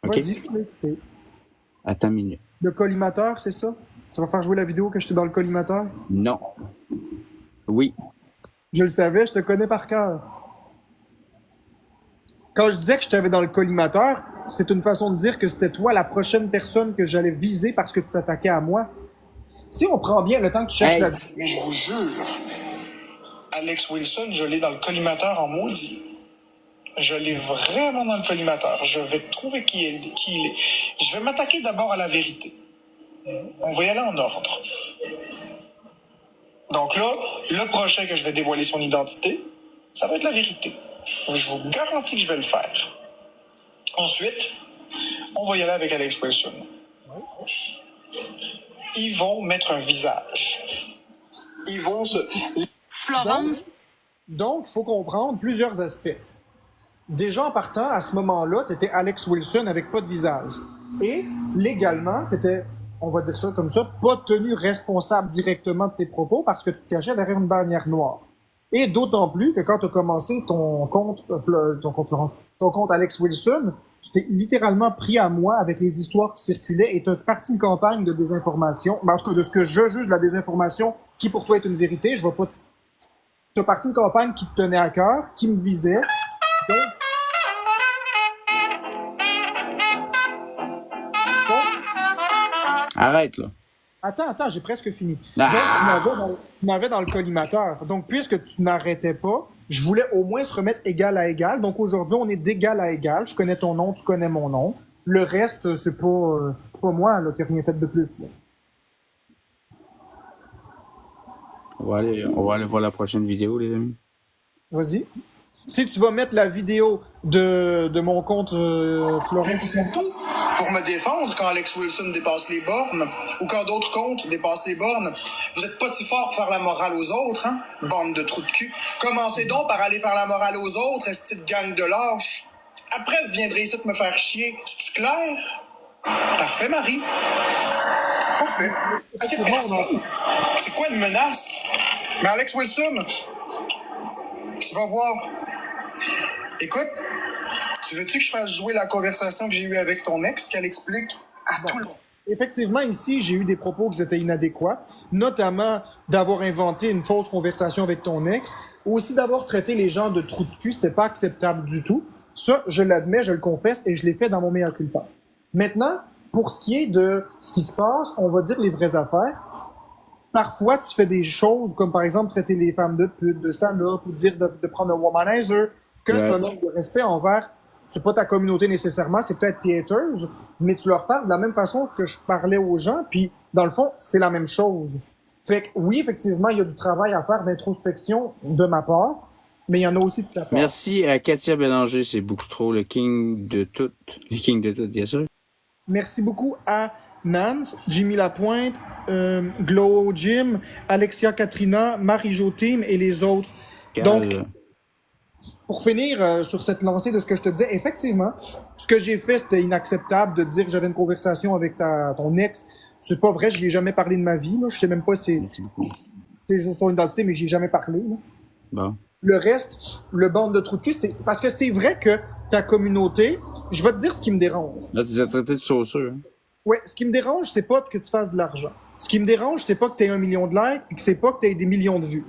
OK? vas-y, je t'ai écouté. Attends une minute. Le collimateur, c'est ça? Ça va faire jouer la vidéo que j'étais dans le collimateur? Non. Oui. Je le savais, je te connais par cœur. Quand je disais que je t'avais dans le collimateur, c'est une façon de dire que c'était toi la prochaine personne que j'allais viser parce que tu t'attaquais à moi. Si on prend bien le temps que tu cherches Hey. la... Mais je vous jure, Alex Wilson, je l'ai dans le collimateur en maudit. Je l'ai vraiment dans le collimateur. Je vais trouver qui il est. Je vais m'attaquer d'abord à la vérité. On va y aller en ordre. Donc là, le prochain que je vais dévoiler son identité, ça va être la vérité. Je vous garantis que je vais le faire. Ensuite, on va y aller avec Alex Wilson. Ils vont mettre un visage. Ils vont se... Florence, Donc, il faut comprendre plusieurs aspects. Déjà, en partant, à ce moment-là, tu étais Alex Wilson avec pas de visage. Et, légalement, tu étais, on va dire ça comme ça, pas tenu responsable directement de tes propos parce que tu te cachais derrière une bannière noire. Et d'autant plus que quand tu as commencé ton compte, Florence, ton compte Alex Wilson, tu t'es littéralement pris à moi avec les histoires qui circulaient et tu as parti une campagne de désinformation. Ben, en tout cas, de ce que je juge de la désinformation, qui pour toi est une vérité, je vais pas. Tu as parti une campagne qui te tenait à cœur, qui me visait. Donc, Arrête, là. attends, j'ai presque fini. Ah. Donc, tu m'avais dans le collimateur. Donc, puisque tu n'arrêtais pas, je voulais au moins se remettre égal à égal. Donc, aujourd'hui, on est d'égal à égal. Je connais ton nom, tu connais mon nom. Le reste, c'est pas moi là, qui ai rien fait de plus. Là. On va aller voir la prochaine vidéo, les amis. Vas-y. Si tu vas mettre la vidéo de mon compte Florence, C'est tout pour me défendre quand Alex Wilson dépasse les bornes ou quand d'autres comptes dépassent les bornes. Vous êtes pas si fort pour faire la morale aux autres, hein? Bande de trous de cul. Commencez donc par aller faire la morale aux autres, cette gang de lâches. Après, vous viendrez ici me faire chier. C'est-tu clair? Parfait, Marie. Parfait. C'est personne. C'est quoi une menace? Mais Alex Wilson, tu vas voir. Écoute, tu veux-tu que je fasse jouer la conversation que j'ai eue avec ton ex, qu'elle explique à tout le monde? effectivement, ici, j'ai eu des propos qui étaient inadéquats, notamment d'avoir inventé une fausse conversation avec ton ex, aussi d'avoir traité les gens de trous de cul, c'était pas acceptable du tout. Ça, je l'admets, je le confesse, et je l'ai fait dans mon meilleur culpa. Maintenant, pour ce qui est de ce qui se passe, on va dire les vraies affaires. Parfois, tu fais des choses comme, par exemple, traiter les femmes de pute, de salope, ou dire de prendre un womanizer, que c'est un manque de respect envers, c'est pas ta communauté nécessairement, c'est peut-être tes haters, mais tu leur parles de la même façon que je parlais aux gens, puis dans le fond, c'est la même chose. Fait que oui, effectivement, il y a du travail à faire d'introspection de ma part, mais il y en a aussi de ta part. Merci à Katia Bélanger, c'est beaucoup trop le king de tout. Le king de tout, bien sûr. Merci beaucoup à Nance, Jimmy Lapointe, Glow Jim, Alexia Katrina, Marie-Jo Team et les autres. Donc, pour finir sur cette lancée de ce que je te disais, effectivement, ce que j'ai fait, c'était inacceptable de dire que j'avais une conversation avec ton ex. C'est pas vrai, je lui ai jamais parlé de ma vie. Là. Je sais même pas si c'est son identité, mais j'y ai jamais parlé. Là. Bon. Le reste, le bande de trous de cul, c'est parce que c'est vrai que ta communauté, je vais te dire ce qui me dérange. Là, tu les as traités de sauceux. Hein? Ouais, ce qui me dérange, c'est pas que tu fasses de l'argent. Ce qui me dérange, c'est pas que tu aies 1 million de likes et que c'est pas que tu aies des millions de vues.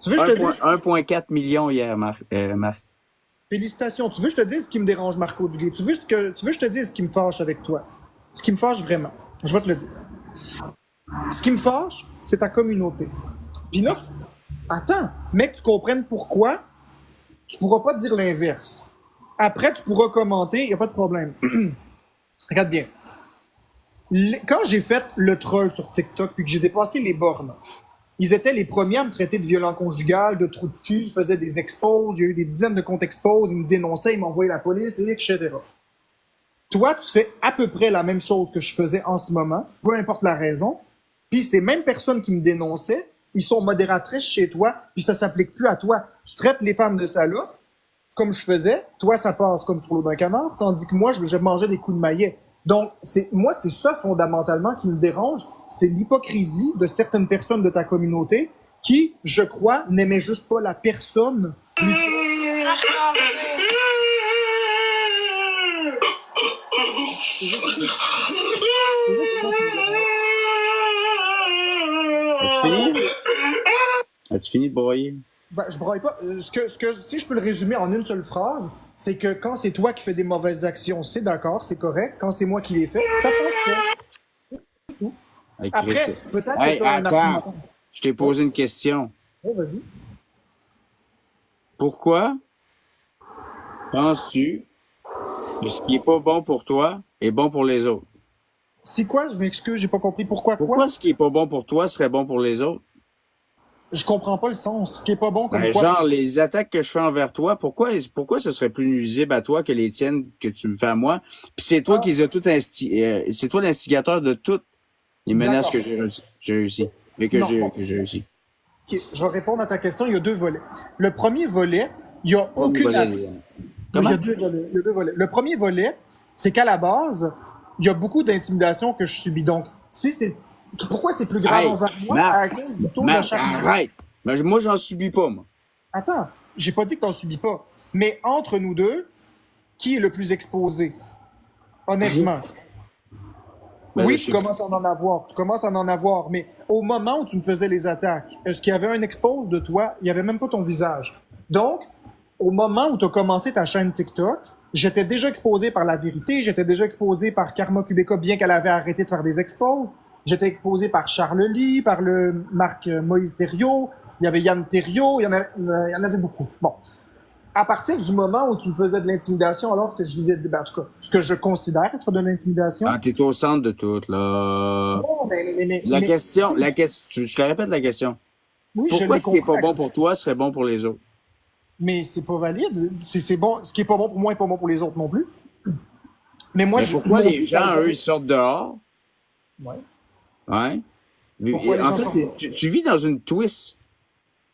Tu veux que je te dise 1,4 million hier, Marc. félicitations. Tu veux que je te dise ce qui me dérange, Marco Duguay. Tu veux que je te dise ce qui me fâche avec toi. Ce qui me fâche vraiment. Je vais te le dire. Ce qui me fâche, c'est ta communauté. Puis là, attends, mec, tu comprennes pourquoi, tu pourras pas dire l'inverse. Après, tu pourras commenter, y a pas de problème. Regarde bien. Quand j'ai fait le troll sur TikTok puis que j'ai dépassé les bornes, ils étaient les premiers à me traiter de violent conjugal, de trou de cul, ils faisaient des exposes, il y a eu des dizaines de comptes exposes, ils me dénonçaient, ils m'envoyaient la police, etc. toi, tu fais à peu près la même chose que je faisais en ce moment, peu importe la raison. Puis ces mêmes personnes qui me dénonçaient, ils sont modératrices chez toi, puis ça s'applique plus à toi. Tu traites les femmes de salopes, comme je faisais, toi, ça passe comme sur l'eau d'un canard, tandis que moi, je mangeais des coups de maillet. Donc, c'est ça fondamentalement qui me dérange, c'est l'hypocrisie de certaines personnes de ta communauté qui, je crois, n'aimaient juste pas la personne. As-tu fini? As-tu fini de broyer? Ben, je braille pas. Si je peux le résumer en une seule phrase, c'est que quand c'est toi qui fais des mauvaises actions, c'est d'accord, c'est correct. Quand c'est moi qui les fais, ça passe pas. Hey, Après, Chris. peut-être Hey, que tu as un attends. argument. Je t'ai posé une question. Oh, vas-y. Pourquoi penses-tu que ce qui est pas bon pour toi est bon pour les autres? C'est quoi? Je m'excuse, j'ai pas compris. Pourquoi Pourquoi quoi? ce qui est pas bon pour toi serait bon pour les autres? Je comprends pas le sens. Ce qui est pas bon comme Ben, quoi? genre, les attaques que je fais envers toi, pourquoi ce serait plus nuisible à toi que les tiennes que tu me fais à moi? Puis c'est toi Ah. qui les as toutes c'est toi l'instigateur de toutes les menaces D'accord. que j'ai réussi. Et que Non, j'ai bon. que j'ai réussi. Ok, je vais répondre à ta question. Il y a deux volets. Le premier volet, il y a aucune. Voilà, Il y Comment? a deux volets. Il y a deux volets. Le premier volet, c'est qu'à la base, il y a beaucoup d'intimidation que je subis. Donc, si c'est pourquoi c'est plus grave Hey, envers moi Marc, à cause du tour Marc, d'acharnement. arrête! Ben, moi, j'en subis pas, moi. Attends, j'ai pas dit que t'en subis pas. Mais entre nous deux, qui est le plus exposé? Honnêtement. Ben, Oui, je tu sais commences à en avoir. Tu commences à en avoir. Mais au moment où tu me faisais les attaques, est-ce qu'il y avait un expose de toi? Il y avait même pas ton visage. Donc, au moment où tu as commencé ta chaîne TikTok, j'étais déjà exposé par La Vérité, j'étais déjà exposé par Karma Kubeka, bien qu'elle avait arrêté de faire des exposes. J'étais exposé par Charles Lee, par le Marc Moïse Thériault, il y avait Yann Thériault, il y en avait beaucoup. Bon. À partir du moment où tu me faisais de l'intimidation alors que je vivais, ben, en tout cas, ce que je considère être de l'intimidation. Ah, t'es au centre de tout, là. Non, La question, je te répète la question. oui, je Pourquoi l'ai ce qui est pas compris. bon pour toi serait bon pour les autres? Mais c'est pas valide. C'est bon. Ce qui est pas bon pour moi est pas bon pour les autres non plus. Mais moi, Mais pourquoi mon les but, ça a gens, jamais- eux, ils sortent dehors? Ouais. Hein? Pourquoi les En gens fait, sortent tu vis dans une twist.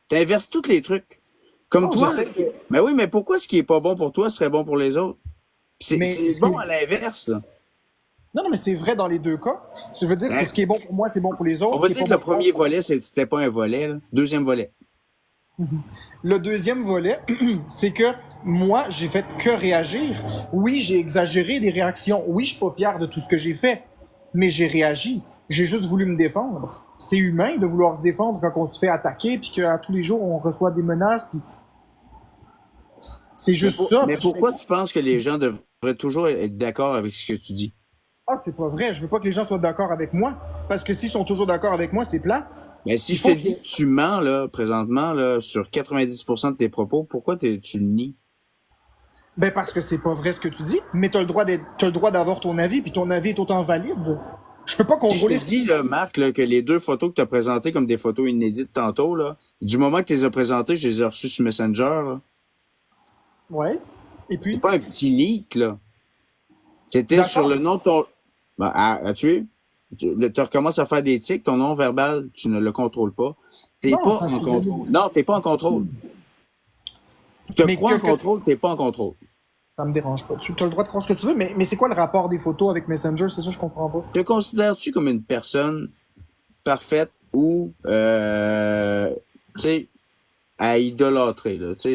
T'inverses tous les trucs. Comme Non, toi. je sais que- Mais oui, mais pourquoi ce qui est pas bon pour toi serait bon pour les autres? Puis Mais c'est ce bon qui- à l'inverse, là. Non, mais c'est vrai dans les deux cas. Ça veut dire que Ouais. c'est ce qui est bon pour moi, c'est bon pour les autres. On va Ce qui dire est que pas le bon pour premier moi, volet, c'était pas un volet, là. Deuxième volet. Le deuxième volet, c'est que moi, j'ai fait que réagir. Oui, j'ai exagéré des réactions. Oui, je suis pas fier de tout ce que j'ai fait. Mais j'ai réagi. J'ai juste voulu me défendre. C'est humain de vouloir se défendre quand on se fait attaquer puis qu'à tous les jours, on reçoit des menaces. Puis... C'est juste ça. Mais Puis je pourquoi fais- tu penses que les gens devraient toujours être d'accord avec ce que tu dis? Ah, c'est pas vrai. Je veux pas que les gens soient d'accord avec moi. Parce que s'ils sont toujours d'accord avec moi, c'est plate. Mais si Il je faut te que- dis que tu mens, là, présentement, là, sur 90% de tes propos, pourquoi tu le nies? Ben, parce que c'est pas vrai ce que tu dis. Mais t'as le droit d'avoir ton avis, puis ton avis est autant valide. Je peux pas Si je contrôler te dis, là, Marc, là, que les deux photos que tu as présentées comme des photos inédites tantôt, là, du moment que tu les as présentées, je les ai reçues sur Messenger, là. Ouais. Et puis, C'est pas un petit leak, là. C'était D'accord. sur le nom de ton... Ben, as-tu vu? Tu recommences à faire des tics, ton nom verbal, tu ne le contrôles pas. T'es Non, pas parce en que- contrôle. Non, t'es pas en contrôle. Tu te Mais crois en que- contrôle, t'es pas en contrôle. ça me dérange pas. Tu as le droit de croire ce que tu veux, mais c'est quoi le rapport des photos avec Messenger? C'est ça, je comprends pas. Te considères-tu comme une personne parfaite ou, tu sais, à idolâtrer, là? Tu sais,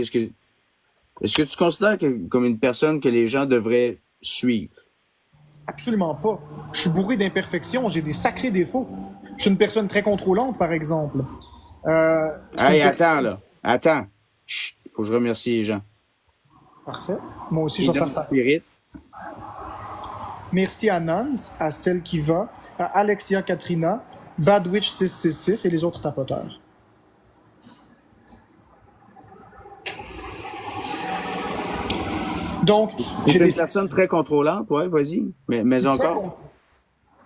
est-ce que tu considères comme une personne que les gens devraient suivre? Absolument pas. Je suis bourré d'imperfections, j'ai des sacrés défauts. Je suis une personne très contrôlante, par exemple. Je suis Hey, une per- attends, là. Attends. Chut, faut que je remercie les gens. Parfait. Moi aussi, je vais faire partie. Spirit. Merci à Nance, à Celle qui va, à Alexia Katrina, Badwitch666 et les autres tapoteurs. Donc, J'ai j'ai une des personne très contrôlante, ouais, vas-y. Mais encore.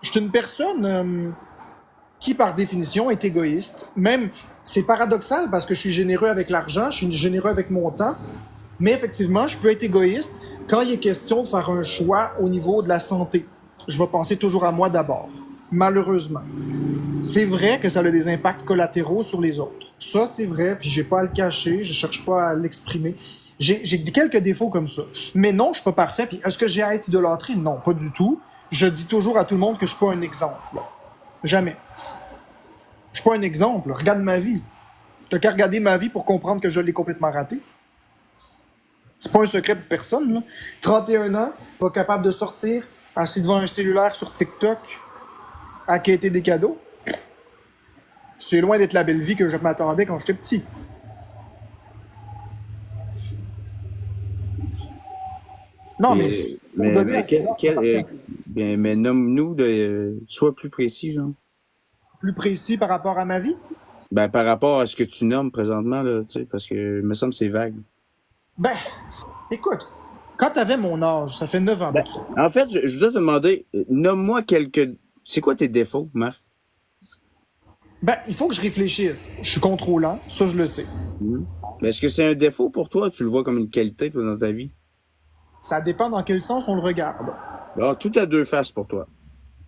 Je suis une personne qui, par définition, est égoïste. Même, c'est paradoxal parce que je suis généreux avec l'argent, je suis généreux avec mon temps, mais effectivement, je peux être égoïste quand il est question de faire un choix au niveau de la santé, je vais penser toujours à moi d'abord. Malheureusement. C'est vrai que ça a des impacts collatéraux sur les autres. Ça, c'est vrai, puis j'ai pas à le cacher, je cherche pas à l'exprimer. J'ai quelques défauts comme ça. Mais non, je suis pas parfait, puis est-ce que j'ai à être idolâtré? Non, pas du tout. Je dis toujours à tout le monde que je suis pas un exemple. Jamais. Je suis pas un exemple. Regarde ma vie. T'as qu'à regarder ma vie pour comprendre que je l'ai complètement raté. C'est pas un secret pour personne, là. 31 ans, pas capable de sortir, assis devant un cellulaire sur TikTok, à quêter des cadeaux. C'est loin d'être la belle vie que je m'attendais quand j'étais petit. Non, mais Mais, donner mais, à César, c'est parfait. mais nomme-nous sois plus précis, genre. Plus précis par rapport à ma vie? Ben, par rapport à ce que tu nommes présentement, là, tu sais, parce que, il me semble que c'est vague. Ben, écoute, quand t'avais mon âge, ça fait 9 ans Ben, pour ça. en fait, je voudrais te demander, nomme-moi quelques, c'est quoi tes défauts, Marc? Ben, il faut que je réfléchisse. Je suis contrôlant, ça je le sais. Mais est-ce que c'est un défaut pour toi? Tu le vois comme une qualité, toi, dans ta vie? Ça dépend dans quel sens on le regarde. Ah, tout à deux faces pour toi.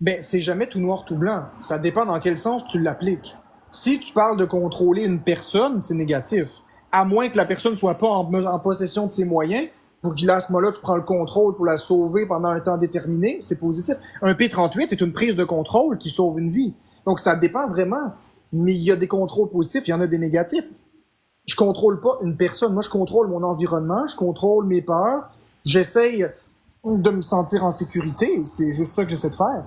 Ben, c'est jamais tout noir, tout blanc. Ça dépend dans quel sens tu l'appliques. Si tu parles de contrôler une personne, c'est négatif. À moins que la personne soit pas en possession de ses moyens, pour qu'il à ce moment-là, tu prends le contrôle pour la sauver pendant un temps déterminé, c'est positif. Un P38 est une prise de contrôle qui sauve une vie. Donc, ça dépend vraiment. Mais il y a des contrôles positifs, il y en a des négatifs. Je contrôle pas une personne. Moi, je contrôle mon environnement, je contrôle mes peurs. J'essaye de me sentir en sécurité. C'est juste ça que j'essaie de faire.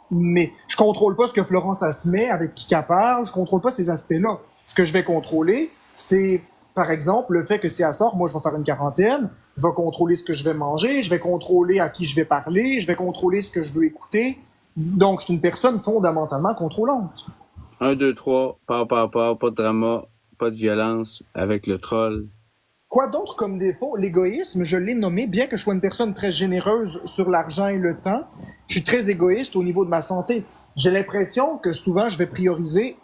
Mais je contrôle pas ce que Florence elle se met, avec qui qu'elle parle. Je contrôle pas ces aspects-là. Ce que je vais contrôler, c'est, par exemple, le fait que si elle sort, moi, je vais faire une quarantaine. Je vais contrôler ce que je vais manger. Je vais contrôler à qui je vais parler. Je vais contrôler ce que je veux écouter. Donc, je suis une personne fondamentalement contrôlante. 1, 2, 3, pas de drama, pas de violence, avec le troll. Quoi d'autre comme défaut? L'égoïsme, je l'ai nommé, bien que je sois une personne très généreuse sur l'argent et le temps, je suis très égoïste au niveau de ma santé. J'ai l'impression que souvent, je vais prioriser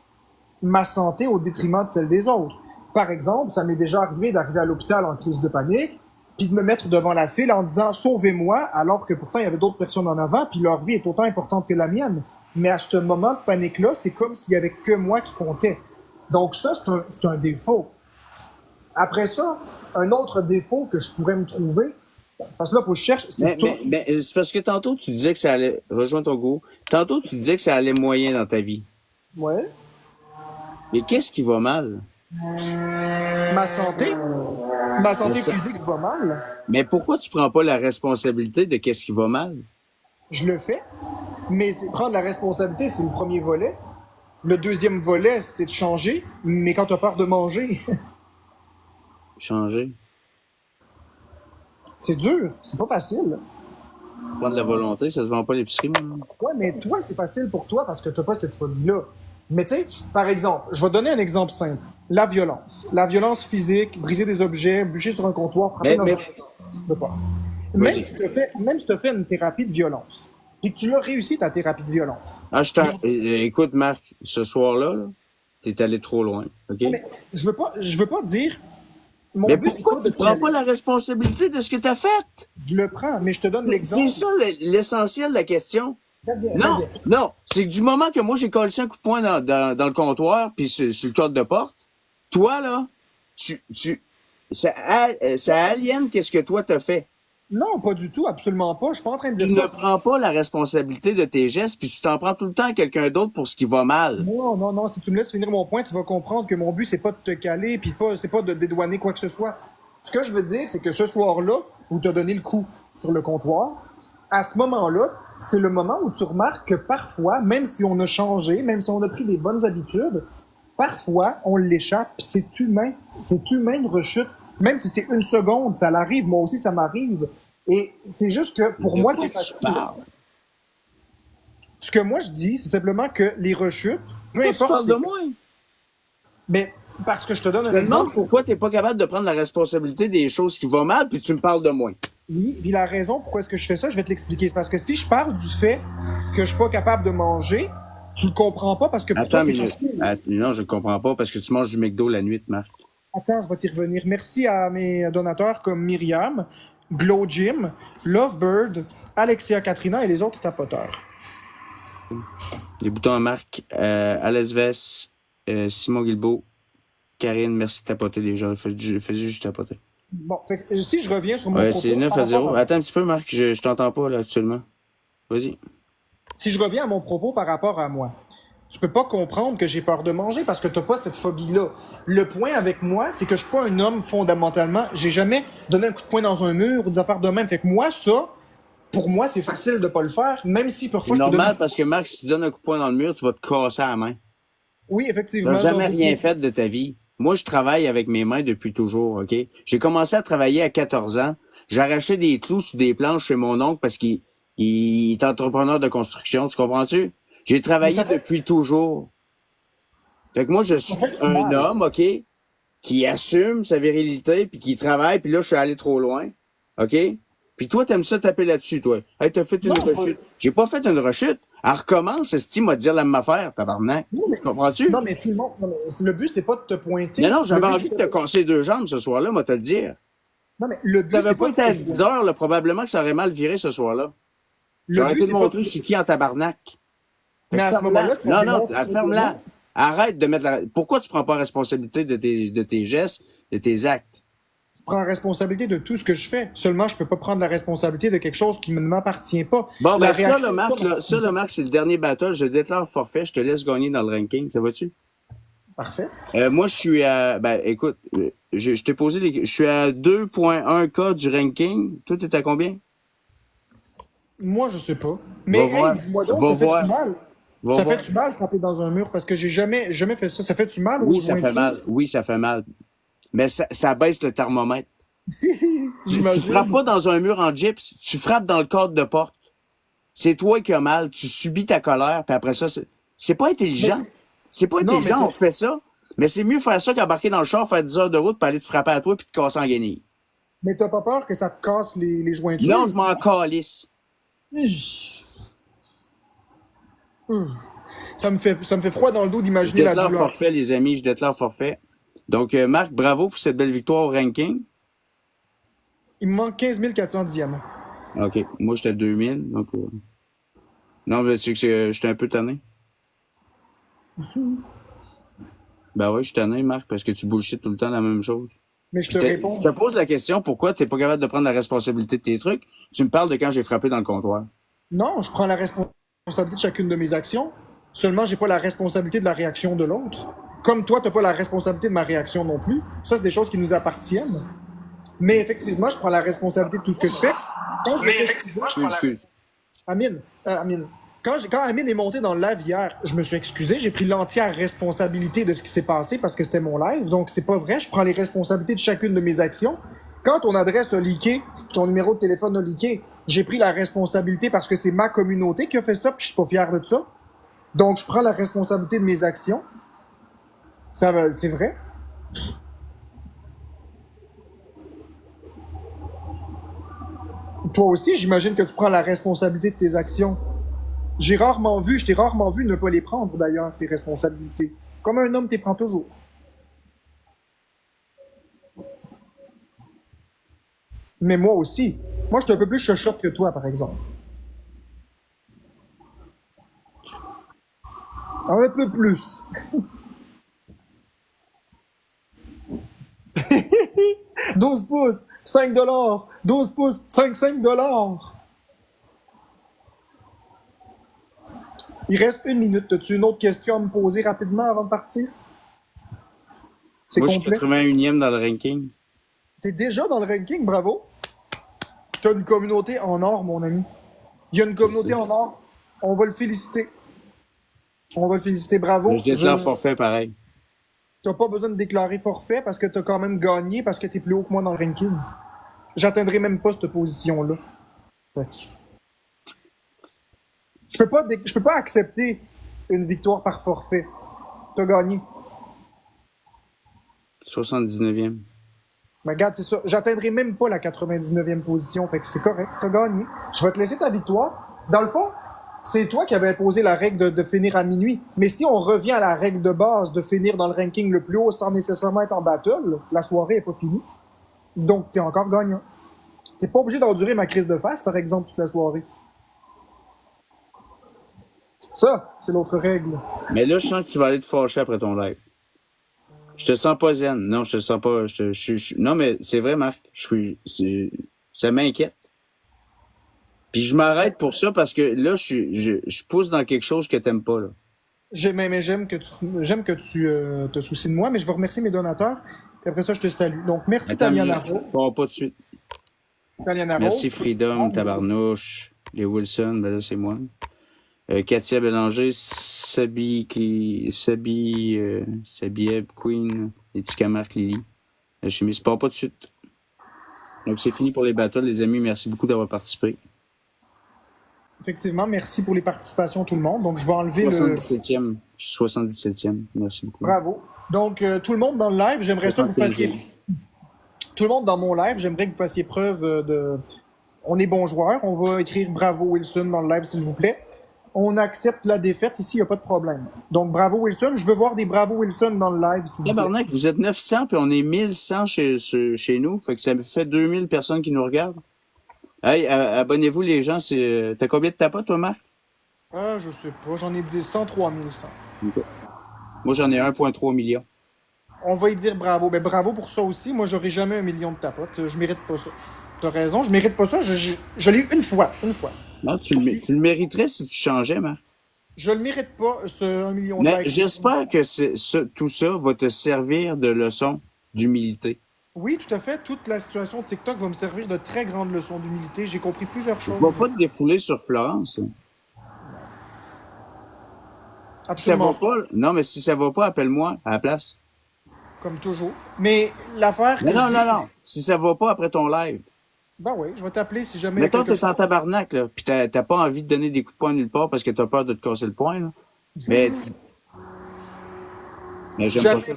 ma santé au détriment de celle des autres. Par exemple, ça m'est déjà arrivé d'arriver à l'hôpital en crise de panique, puis de me mettre devant la file en disant « Sauvez-moi », alors que pourtant, il y avait d'autres personnes en avant, puis leur vie est autant importante que la mienne. Mais à ce moment de panique-là, c'est comme s'il y avait que moi qui comptais. Donc ça, c'est un défaut. Après ça, un autre défaut que je pourrais me trouver, parce que là, il faut que je cherche, Mais c'est parce que tantôt, tu disais que ça allait, rejoins ton goût, tantôt, tu disais que ça allait moyen dans ta vie. Ouais. Mais qu'est-ce qui va mal? Ma santé physique va mal. Mais pourquoi tu prends pas la responsabilité de qu'est-ce qui va mal? Je le fais. Mais prendre la responsabilité, c'est le premier volet. Le deuxième volet, c'est de changer. Mais quand tu as peur de manger, Changer. c'est dur. C'est pas facile. Prendre la volonté, ça se vend pas à l'épicerie, moi. Ouais, mais toi, c'est facile pour toi parce que t'as pas cette phobie-là. Mais tu sais, par exemple, je vais donner un exemple simple. La violence. La violence physique, briser des objets, bûcher sur un comptoir, frapper dans un de porte. Même si tu as fait une thérapie de violence et que tu l'as réussi ta thérapie de violence. Ah, écoute, Marc, ce soir-là, là, t'es allé trop loin, OK? Mais je veux pas dire. Mon Mais but, c'est pourquoi pas tu prends pas la responsabilité de ce que t'as fait? Je le prends, mais je te donne l'exemple. C'est ça l'essentiel de la question. Très Non, bien. non, c'est que du moment que moi j'ai collé un coup de poing dans le comptoir puis sur le cadre de porte, toi là, ça aliène qu'est-ce que toi t'as fait. Non, pas du tout, absolument pas. Je suis pas en train de Tu dire ne ça. prends pas la responsabilité de tes gestes puis tu t'en prends tout le temps à quelqu'un d'autre pour ce qui va mal. Non. Si tu me laisses finir mon point, tu vas comprendre que mon but, c'est pas de te caler puis c'est pas de dédouaner quoi que ce soit. Ce que je veux dire, c'est que ce soir-là, où tu as donné le coup sur le comptoir, à ce moment-là, c'est le moment où tu remarques que parfois, même si on a changé, même si on a pris des bonnes habitudes, parfois, on l'échappe, puis c'est humain. C'est humain une rechute. Même si c'est une seconde, ça l'arrive. Moi aussi, ça m'arrive. Et c'est juste que, pour moi, c'est facile. Ce que moi, je dis, c'est simplement que les rechutes, peu importe... Tu parles de moi. Mais parce que je te donne un Je me demande exemple. pourquoi t'es pas capable de prendre la responsabilité des choses qui vont mal puis tu me parles de moi. Oui, puis la raison pourquoi est-ce que je fais ça, je vais te l'expliquer. C'est parce que si je parle du fait que je suis pas capable de manger, tu le comprends pas parce que pour toi, c'est facile. Non, je le comprends pas parce que tu manges du McDo la nuit, Marc. Attends, je vais t'y revenir. Merci à mes donateurs comme Myriam, Glow Jim, Lovebird, Alexia Katrina et les autres tapoteurs. Les boutons à Marc, Alex Vess, Simon Guilbeault, Karine, merci de tapoter les gens. Faisais juste tapoter. Bon, fait que, si je reviens sur mon Ouais, propos c'est 9 par à 0. rapport à- Attends un petit peu, Marc, je t'entends pas là actuellement. Vas-y. si je reviens à mon propos par rapport à moi, tu peux pas comprendre que j'ai peur de manger parce que t'as pas cette phobie-là. Le point avec moi, c'est que je suis pas un homme fondamentalement. J'ai jamais donné un coup de poing dans un mur ou des affaires de même. Fait que moi, ça, pour moi, c'est facile de pas le faire, même si C'est parfois je peux normal donner... parce que Marc, si tu donnes un coup de poing dans le mur, tu vas te casser à la main. Oui, Tu effectivement. n'as jamais genre, rien fait de ta vie. Moi, je travaille avec mes mains depuis toujours, OK? J'ai commencé à travailler à 14 ans. J'arrachais des clous sur des planches chez mon oncle parce qu'il est entrepreneur de construction, tu comprends-tu? J'ai Mais travaillé depuis toujours. Fait que moi, je suis ça fait du un mal. homme, OK, qui assume sa virilité, puis qui travaille, puis là, je suis allé trop loin, OK? Puis toi, t'aimes ça taper là-dessus, toi. Hey, t'as fait une Non, rechute. J'ai pas fait une rechute. Elle recommence, estime à dire la même affaire, tabarnak. non, mais, Tu comprends-tu? non, mais tout le monde... Non, mais le but, c'est pas de te pointer. Non, non, Le j'avais but, envie de te casser deux jambes ce soir-là, moi, te le dire. Non, mais le Si but, t'avais c'est pas pas été de à te 10 heures, là, probablement que ça aurait mal viré ce soir-là. Le J'aurais but, été c'est te pas montrer de... je suis qui en tabarnak. Fait Mais que à ce ferme-la. moment-là, ça Non, non, démontre ferme-la. simplement... Arrête de mettre la... Pourquoi tu prends pas responsabilité de tes gestes, de tes actes? Je prends responsabilité de tout ce que je fais. Seulement, je peux pas prendre la responsabilité de quelque chose qui ne m'appartient pas. Bon, La ben, ça, réaction... le Marc, là, ça, le Marc, c'est le dernier battle. Je déclare forfait. Je te laisse gagner dans le ranking. Ça va-tu? Parfait. Moi, je suis à, ben, écoute, je t'ai posé je suis à 2,1K du ranking. Toi, t'es à combien? Moi, je sais pas. Mais Va hey, voir. dis-moi donc, Va ça fait-tu voir. mal? Va Ça voir. fait-tu mal frapper dans un mur? Parce que j'ai jamais fait ça. Ça fait-tu mal aux Oui, ça fait jointures? mal. Oui, ça fait mal. Mais ça baisse le thermomètre. Tu frappes J'imagine. pas dans un mur en gyps, tu frappes dans le cadre de porte. C'est toi qui as mal, tu subis ta colère, puis après ça, c'est pas intelligent. Mais- C'est pas non, mais intelligent, on fait ça. Mais c'est mieux faire ça qu'embarquer dans le char, faire 10 heures de route, puis aller te frapper à toi, puis te casser en guenille. mais t'as pas peur que ça te casse les jointures? Non, je m'en calisse. Hi. Ça me fait froid dans le dos Je d'imaginer la déclare douleur. forfait, les amis, je déclare forfait. Donc, Marc, bravo pour cette belle victoire au ranking. Il me manque 15 400 diamants. OK. Moi, j'étais à 2000, donc... Non, mais c'est que j'étais un peu tanné. Ben oui, je suis tanné, Marc, parce que tu bullshit tout le temps la même chose. Mais je Puis te réponds. je te pose la question, pourquoi t'es pas capable de prendre la responsabilité de tes trucs? Tu me parles de quand j'ai frappé dans le comptoir. Non, je prends la responsabilité de chacune de mes actions. Seulement, j'ai pas la responsabilité de la réaction de l'autre. Comme toi, t'as pas la responsabilité de ma réaction non plus. Ça, c'est des choses qui nous appartiennent. Mais effectivement, je prends la responsabilité de tout ce que je fais. Quand je fais- Excuse. Amine, quand Amine est monté dans le live hier, je me suis excusé, j'ai pris l'entière responsabilité de ce qui s'est passé parce que c'était mon live, donc c'est pas vrai, je prends les responsabilités de chacune de mes actions. Quand ton adresse a leaké, ton numéro de téléphone a leaké, j'ai pris la responsabilité parce que c'est ma communauté qui a fait ça, puis je suis pas fier de ça. Donc je prends la responsabilité de mes actions. C'est vrai. Toi aussi, j'imagine que tu prends la responsabilité de tes actions. Je t'ai rarement vu ne pas les prendre d'ailleurs, tes responsabilités. Comme un homme, t'es prends toujours. Mais moi aussi. Moi, je suis un peu plus chuchote que toi, par exemple. Un peu plus. 12 pouces, 5 $. 12 pouces, 5 $. Il reste une minute. As-tu une autre question à me poser rapidement avant de partir? C'est Moi, je suis complet. 81e dans le ranking. T'es déjà dans le ranking, bravo. T'as une communauté en or, mon ami. Il y a une communauté en or. On va le féliciter. On va le féliciter, bravo. Mais je déclare forfait pareil. T'as pas besoin de déclarer forfait parce que t'as quand même gagné parce que t'es plus haut que moi dans le ranking. J'atteindrai même pas cette position-là. Fait que- Je peux pas accepter une victoire par forfait. T'as gagné. 79e. Mais regarde, c'est ça. J'atteindrai même pas la 99e position. Fait que c'est correct. T'as gagné. Je vais te laisser ta victoire. Dans le fond, c'est toi qui avais imposé la règle de finir à minuit. Mais si on revient à la règle de base de finir dans le ranking le plus haut sans nécessairement être en battle, la soirée est pas finie. Donc, t'es encore gagnant. T'es pas obligé d'endurer ma crise de face, par exemple, toute la soirée. Ça, c'est l'autre règle. Mais là, je sens que tu vas aller te fâcher après ton live. Je te sens pas zen. Non, je te sens pas. Non, mais c'est vrai, Marc. Ça m'inquiète. Puis je m'arrête pour ça parce que là, je pousse dans quelque chose que t'aimes pas, là. Mais j'aime que tu te soucies de moi, mais je vais remercier mes donateurs. Puis après ça, je te salue. Donc, merci Attends, Taliana Rose. bon, pas de suite. Taliana Rose. Merci Freedom, Tabarnouche, les Wilson, ben là, c'est moi. Katia Bélanger, Sabi, Eb, Queen, Etika Marc, Lily. La chimie, c'est pas de suite. Donc, c'est fini pour les battles, les amis. Merci beaucoup d'avoir participé. Effectivement, merci pour les participations, tout le monde. Donc, je vais enlever 77e. Je suis 77e. Merci beaucoup. Bravo. Donc, tout le monde dans le live, j'aimerais ça que vous fassiez... Tout le monde dans mon live, j'aimerais que vous fassiez preuve de... On est bons joueurs. On va écrire bravo Wilson dans le live, s'il vous plaît. On accepte la défaite. Ici, il n'y a pas de problème. Donc, bravo Wilson. Je veux voir des bravo Wilson dans le live, s'il vous plaît. Tabarnak, vous êtes 900 puis on est 1100 chez nous. Fait que ça me fait 2000 personnes qui nous regardent. Hey, abonnez-vous les gens. T'as combien de tapotes, toi, Marc? Je sais pas. J'en ai dit 103 100. Okay. Moi, j'en ai 1,3 million. On va y dire bravo. Ben, bravo pour ça aussi. Moi, j'aurai jamais 1 million de tapotes. Je mérite pas ça. T'as raison, je mérite pas ça. Je l'ai eu une fois. Non, tu le mériterais si tu changeais, Marc. Je le mérite pas, ce 1 million de Mais likes. j'espère que tout ça va te servir de leçon d'humilité. Oui, tout à fait. Toute la situation de TikTok va me servir de très grande leçon d'humilité. J'ai compris plusieurs choses. Tu vas pas te défouler sur Florence. Absolument. Si ça va pas, non, mais si ça va pas, appelle-moi à la place. Comme toujours. Mais l'affaire que Non. Si ça va pas après ton live. Ben oui, je vais t'appeler si jamais... Mettons que t'es en tabarnak, là, pis t'as pas envie de donner des coups de poing nulle part parce que t'as peur de te casser le poing, là. Mais j'aime pas ça.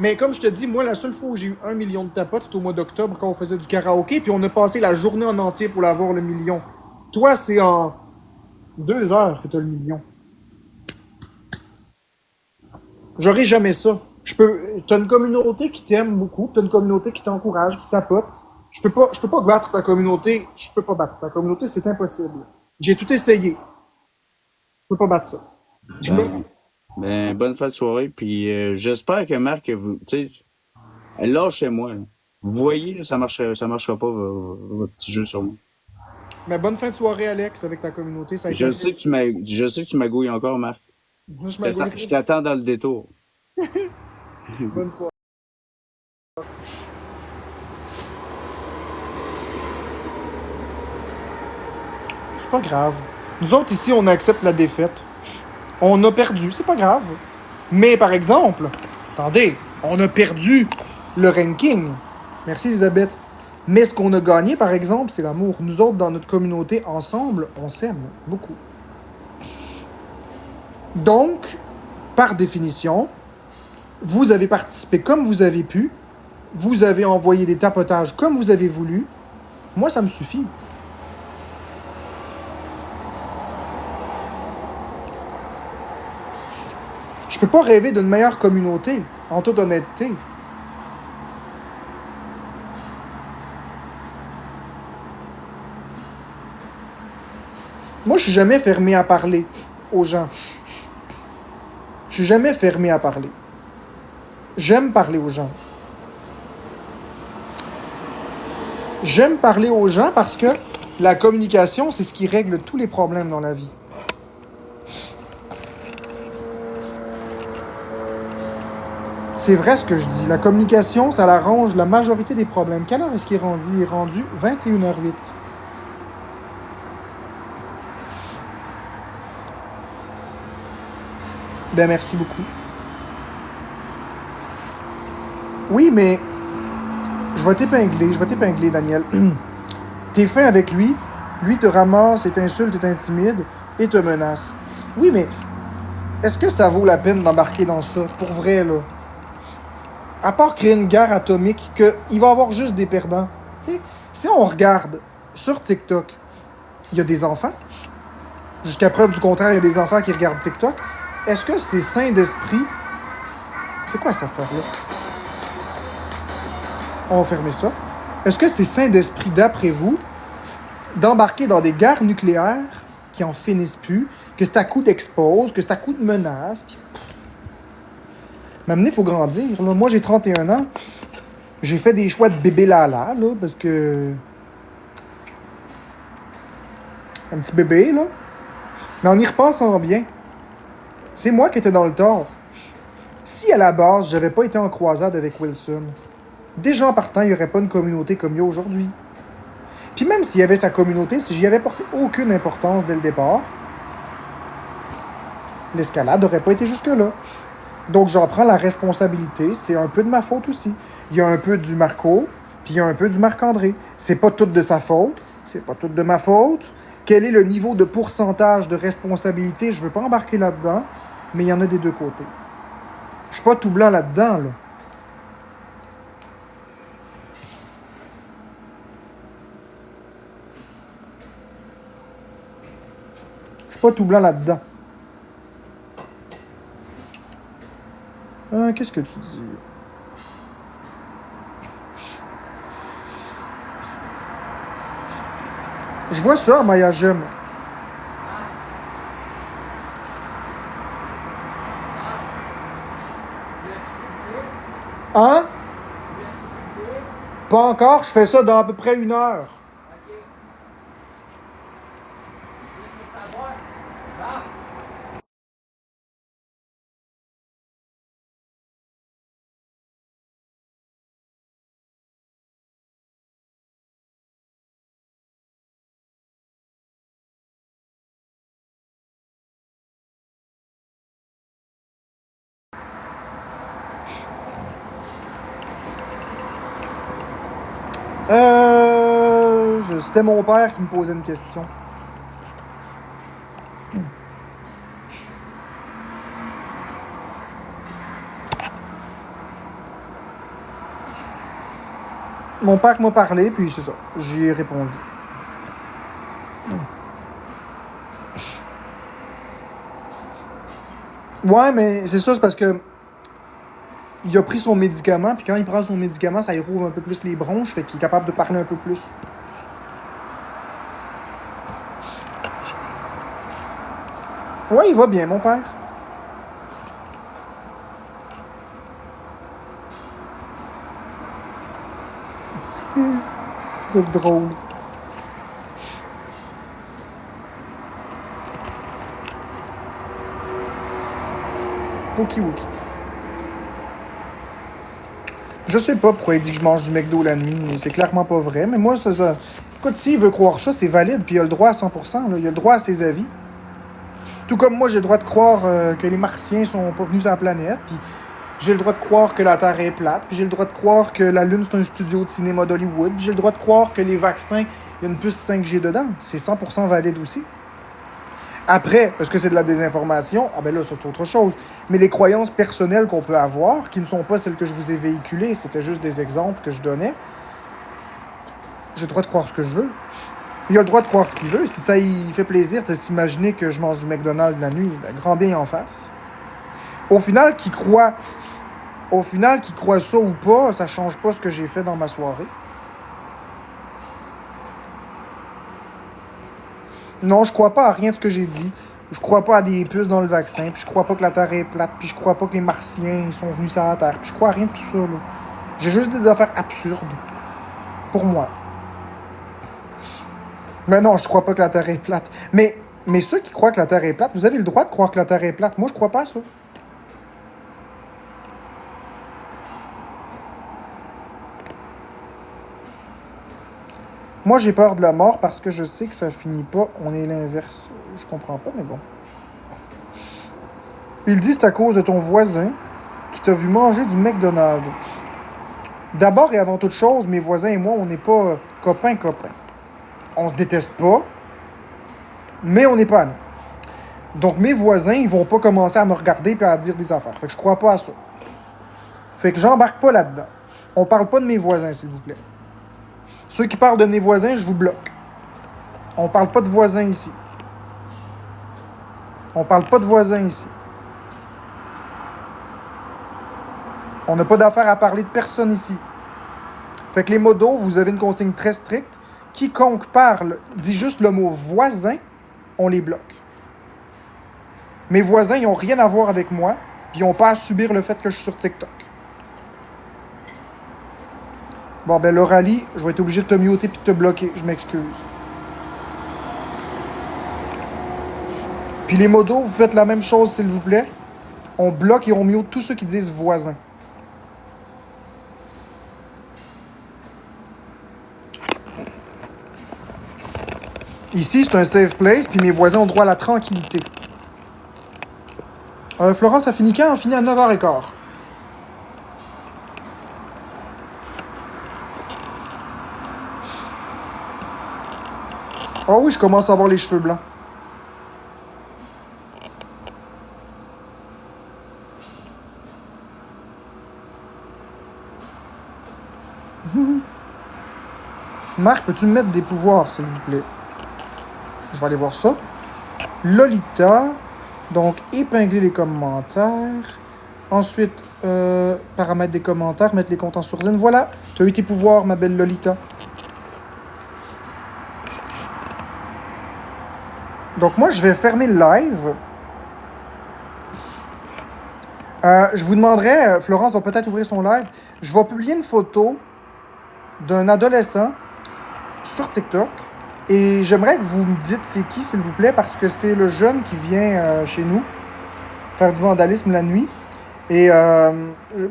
Mais comme je te dis, moi, la seule fois où j'ai eu 1 million de tapotes, c'était au mois d'octobre quand on faisait du karaoké, puis on a passé la journée en entier pour l'avoir, le million. Toi, c'est en 2 heures que t'as le million. J'aurai jamais ça. T'as une communauté qui t'aime beaucoup, t'as une communauté qui t'encourage, qui tapote. Je peux pas battre ta communauté. Je peux pas battre ta communauté, c'est impossible. J'ai tout essayé. Je peux pas battre ça. Ben, bonne fin de soirée, puis j'espère que Marc, tu sais, lâchez-moi, là. Vous voyez, là, ça marchera pas, votre petit jeu sur moi. Mais bonne fin de soirée, Alex, avec ta communauté. Ça a été je sais que tu magouilles encore, Marc. Je t'attends dans le détour. Bonne soirée. C'est pas grave. Nous autres, ici, on accepte la défaite. On a perdu, c'est pas grave. Mais par exemple, attendez, on a perdu le ranking. Merci, Elisabeth. Mais ce qu'on a gagné, par exemple, c'est l'amour. Nous autres, dans notre communauté, ensemble, on s'aime beaucoup. Donc, par définition, vous avez participé comme vous avez pu. Vous avez envoyé des tapotages comme vous avez voulu. Moi, ça me suffit. Je peux pas rêver d'une meilleure communauté, en toute honnêteté. Moi, je suis jamais fermé à parler aux gens. Je suis jamais fermé à parler. J'aime parler aux gens. J'aime parler aux gens parce que la communication, c'est ce qui règle tous les problèmes dans la vie. C'est vrai ce que je dis. La communication, ça arrange la majorité des problèmes. Quelle heure est-ce qu'il est rendu? Il est rendu 21h08. Ben, merci beaucoup. Oui, mais je vais t'épingler, Daniel. T'es fin avec lui te ramasse et t'insulte et t'intimide et te menace. Oui, mais est-ce que ça vaut la peine d'embarquer dans ça? Pour vrai, là. À part créer une guerre atomique, qu'il va y avoir juste des perdants. T'sais, si on regarde sur TikTok, il y a des enfants. Jusqu'à preuve du contraire, il y a des enfants qui regardent TikTok. Est-ce que c'est sain d'esprit? C'est quoi cette affaire-là? On va fermer ça. Est-ce que c'est sain d'esprit, d'après vous, d'embarquer dans des guerres nucléaires qui en finissent plus, que c'est à coup d'expose, que c'est à coup de menaces? Puis... M'amener, il faut grandir. Là. Moi, j'ai 31 ans. J'ai fait des choix de bébé Lala, là, parce que... Un petit bébé, là. Mais en y repensant bien, c'est moi qui étais dans le tort. Si, à la base, j'avais pas été en croisade avec Wilson, déjà en partant, il n'y aurait pas une communauté comme il y a aujourd'hui. Puis même s'il y avait sa communauté, si j'y avais porté aucune importance dès le départ, l'escalade n'aurait pas été jusque-là. Donc j'en prends la responsabilité, c'est un peu de ma faute aussi. Il y a un peu du Marco, puis il y a un peu du Marc-André. C'est pas tout de sa faute, c'est pas tout de ma faute. Quel est le niveau de pourcentage de responsabilité? Je veux pas embarquer là-dedans, mais il y en a des deux côtés. Je suis pas tout blanc là-dedans, là. Je suis pas tout blanc là-dedans. Qu'est-ce que tu dis? Je vois ça, Maya Gem. Hein? Pas encore, je fais ça dans à peu près 1 heure. C'était mon père qui me posait une question. Mon père m'a parlé, puis c'est ça. J'y ai répondu. Ouais, mais c'est ça, c'est parce que il a pris son médicament, puis quand il prend son médicament, ça y rouvre un peu plus les bronches, fait qu'il est capable de parler un peu plus. Ouais, il va bien, mon père. C'est drôle. Pokiwoki. Je sais pas pourquoi il dit que je mange du McDo la nuit. C'est clairement pas vrai, mais moi, c'est ça. Écoute, s'il veut croire ça, c'est valide, puis il a le droit à 100%. Là. Il a le droit à ses avis. Tout comme moi, j'ai le droit de croire que les Martiens sont pas venus sur la planète, puis j'ai le droit de croire que la Terre est plate, puis j'ai le droit de croire que la Lune, c'est un studio de cinéma d'Hollywood, puis j'ai le droit de croire que les vaccins, il y a une puce 5G dedans. C'est 100% valide aussi. Après, est-ce que c'est de la désinformation? Ah ben là, c'est autre chose. Mais les croyances personnelles qu'on peut avoir, qui ne sont pas celles que je vous ai véhiculées, c'était juste des exemples que je donnais, j'ai le droit de croire ce que je veux. Il a le droit de croire ce qu'il veut. Si ça y fait plaisir de s'imaginer que je mange du McDonald's la nuit, ben, grand bien en face. Au final, qu'il croit ça ou pas, ça change pas ce que j'ai fait dans ma soirée. Non, je crois pas à rien de ce que j'ai dit. Je crois pas à des puces dans le vaccin, puis je crois pas que la Terre est plate, puis je crois pas que les Martiens sont venus sur la Terre, puis je crois à rien de tout ça, là. J'ai juste des affaires absurdes. Pour moi. Mais non, je crois pas que la Terre est plate. Mais ceux qui croient que la Terre est plate, vous avez le droit de croire que la Terre est plate. Moi, je crois pas à ça. Moi, j'ai peur de la mort parce que je sais que ça finit pas. On est l'inverse. Je comprends pas, mais bon. Il dit c'est à cause de ton voisin qui t'a vu manger du McDonald's. D'abord et avant toute chose, mes voisins et moi, on n'est pas copains-copains. On se déteste pas, mais on n'est pas amis. Donc mes voisins, ils vont pas commencer à me regarder et à dire des affaires. Fait que je crois pas à ça. Fait que j'embarque pas là-dedans. On parle pas de mes voisins, s'il vous plaît. Ceux qui parlent de mes voisins, je vous bloque. On parle pas de voisins ici. On parle pas de voisins ici. On n'a pas d'affaire à parler de personne ici. Fait que les modos, vous avez une consigne très stricte. Quiconque parle, dit juste le mot voisin, on les bloque. Mes voisins, ils n'ont rien à voir avec moi, puis ils n'ont pas à subir le fait que je suis sur TikTok. Bon, ben, Lauralie, je vais être obligé de te muter puis de te bloquer. Je m'excuse. Puis les modos, vous faites la même chose, s'il vous plaît. On bloque et on mute tous ceux qui disent voisin. Ici, c'est un safe place, puis mes voisins ont droit à la tranquillité. Florence a fini quand? On finit à 9h15. Oh oui, je commence à avoir les cheveux blancs. Marc, peux-tu me mettre des pouvoirs, s'il vous plaît? Je vais aller voir ça. Lolita. Donc, épingler les commentaires. Ensuite, paramètres des commentaires, mettre les comptes en sourdine. Voilà, tu as eu tes pouvoirs, ma belle Lolita. Donc, moi, je vais fermer le live. Je vous demanderai, Florence va peut-être ouvrir son live. Je vais publier une photo d'un adolescent sur TikTok. Et j'aimerais que vous me dites c'est qui, s'il vous plaît, parce que c'est le jeune qui vient chez nous faire du vandalisme la nuit. Et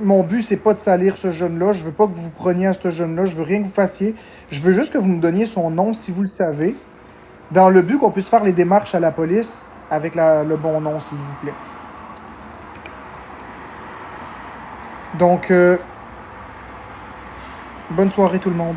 mon but, c'est pas de salir ce jeune-là. Je veux pas que vous preniez à ce jeune-là. Je veux rien que vous fassiez. Je veux juste que vous me donniez son nom, si vous le savez, dans le but qu'on puisse faire les démarches à la police avec le bon nom, s'il vous plaît. Donc, bonne soirée tout le monde.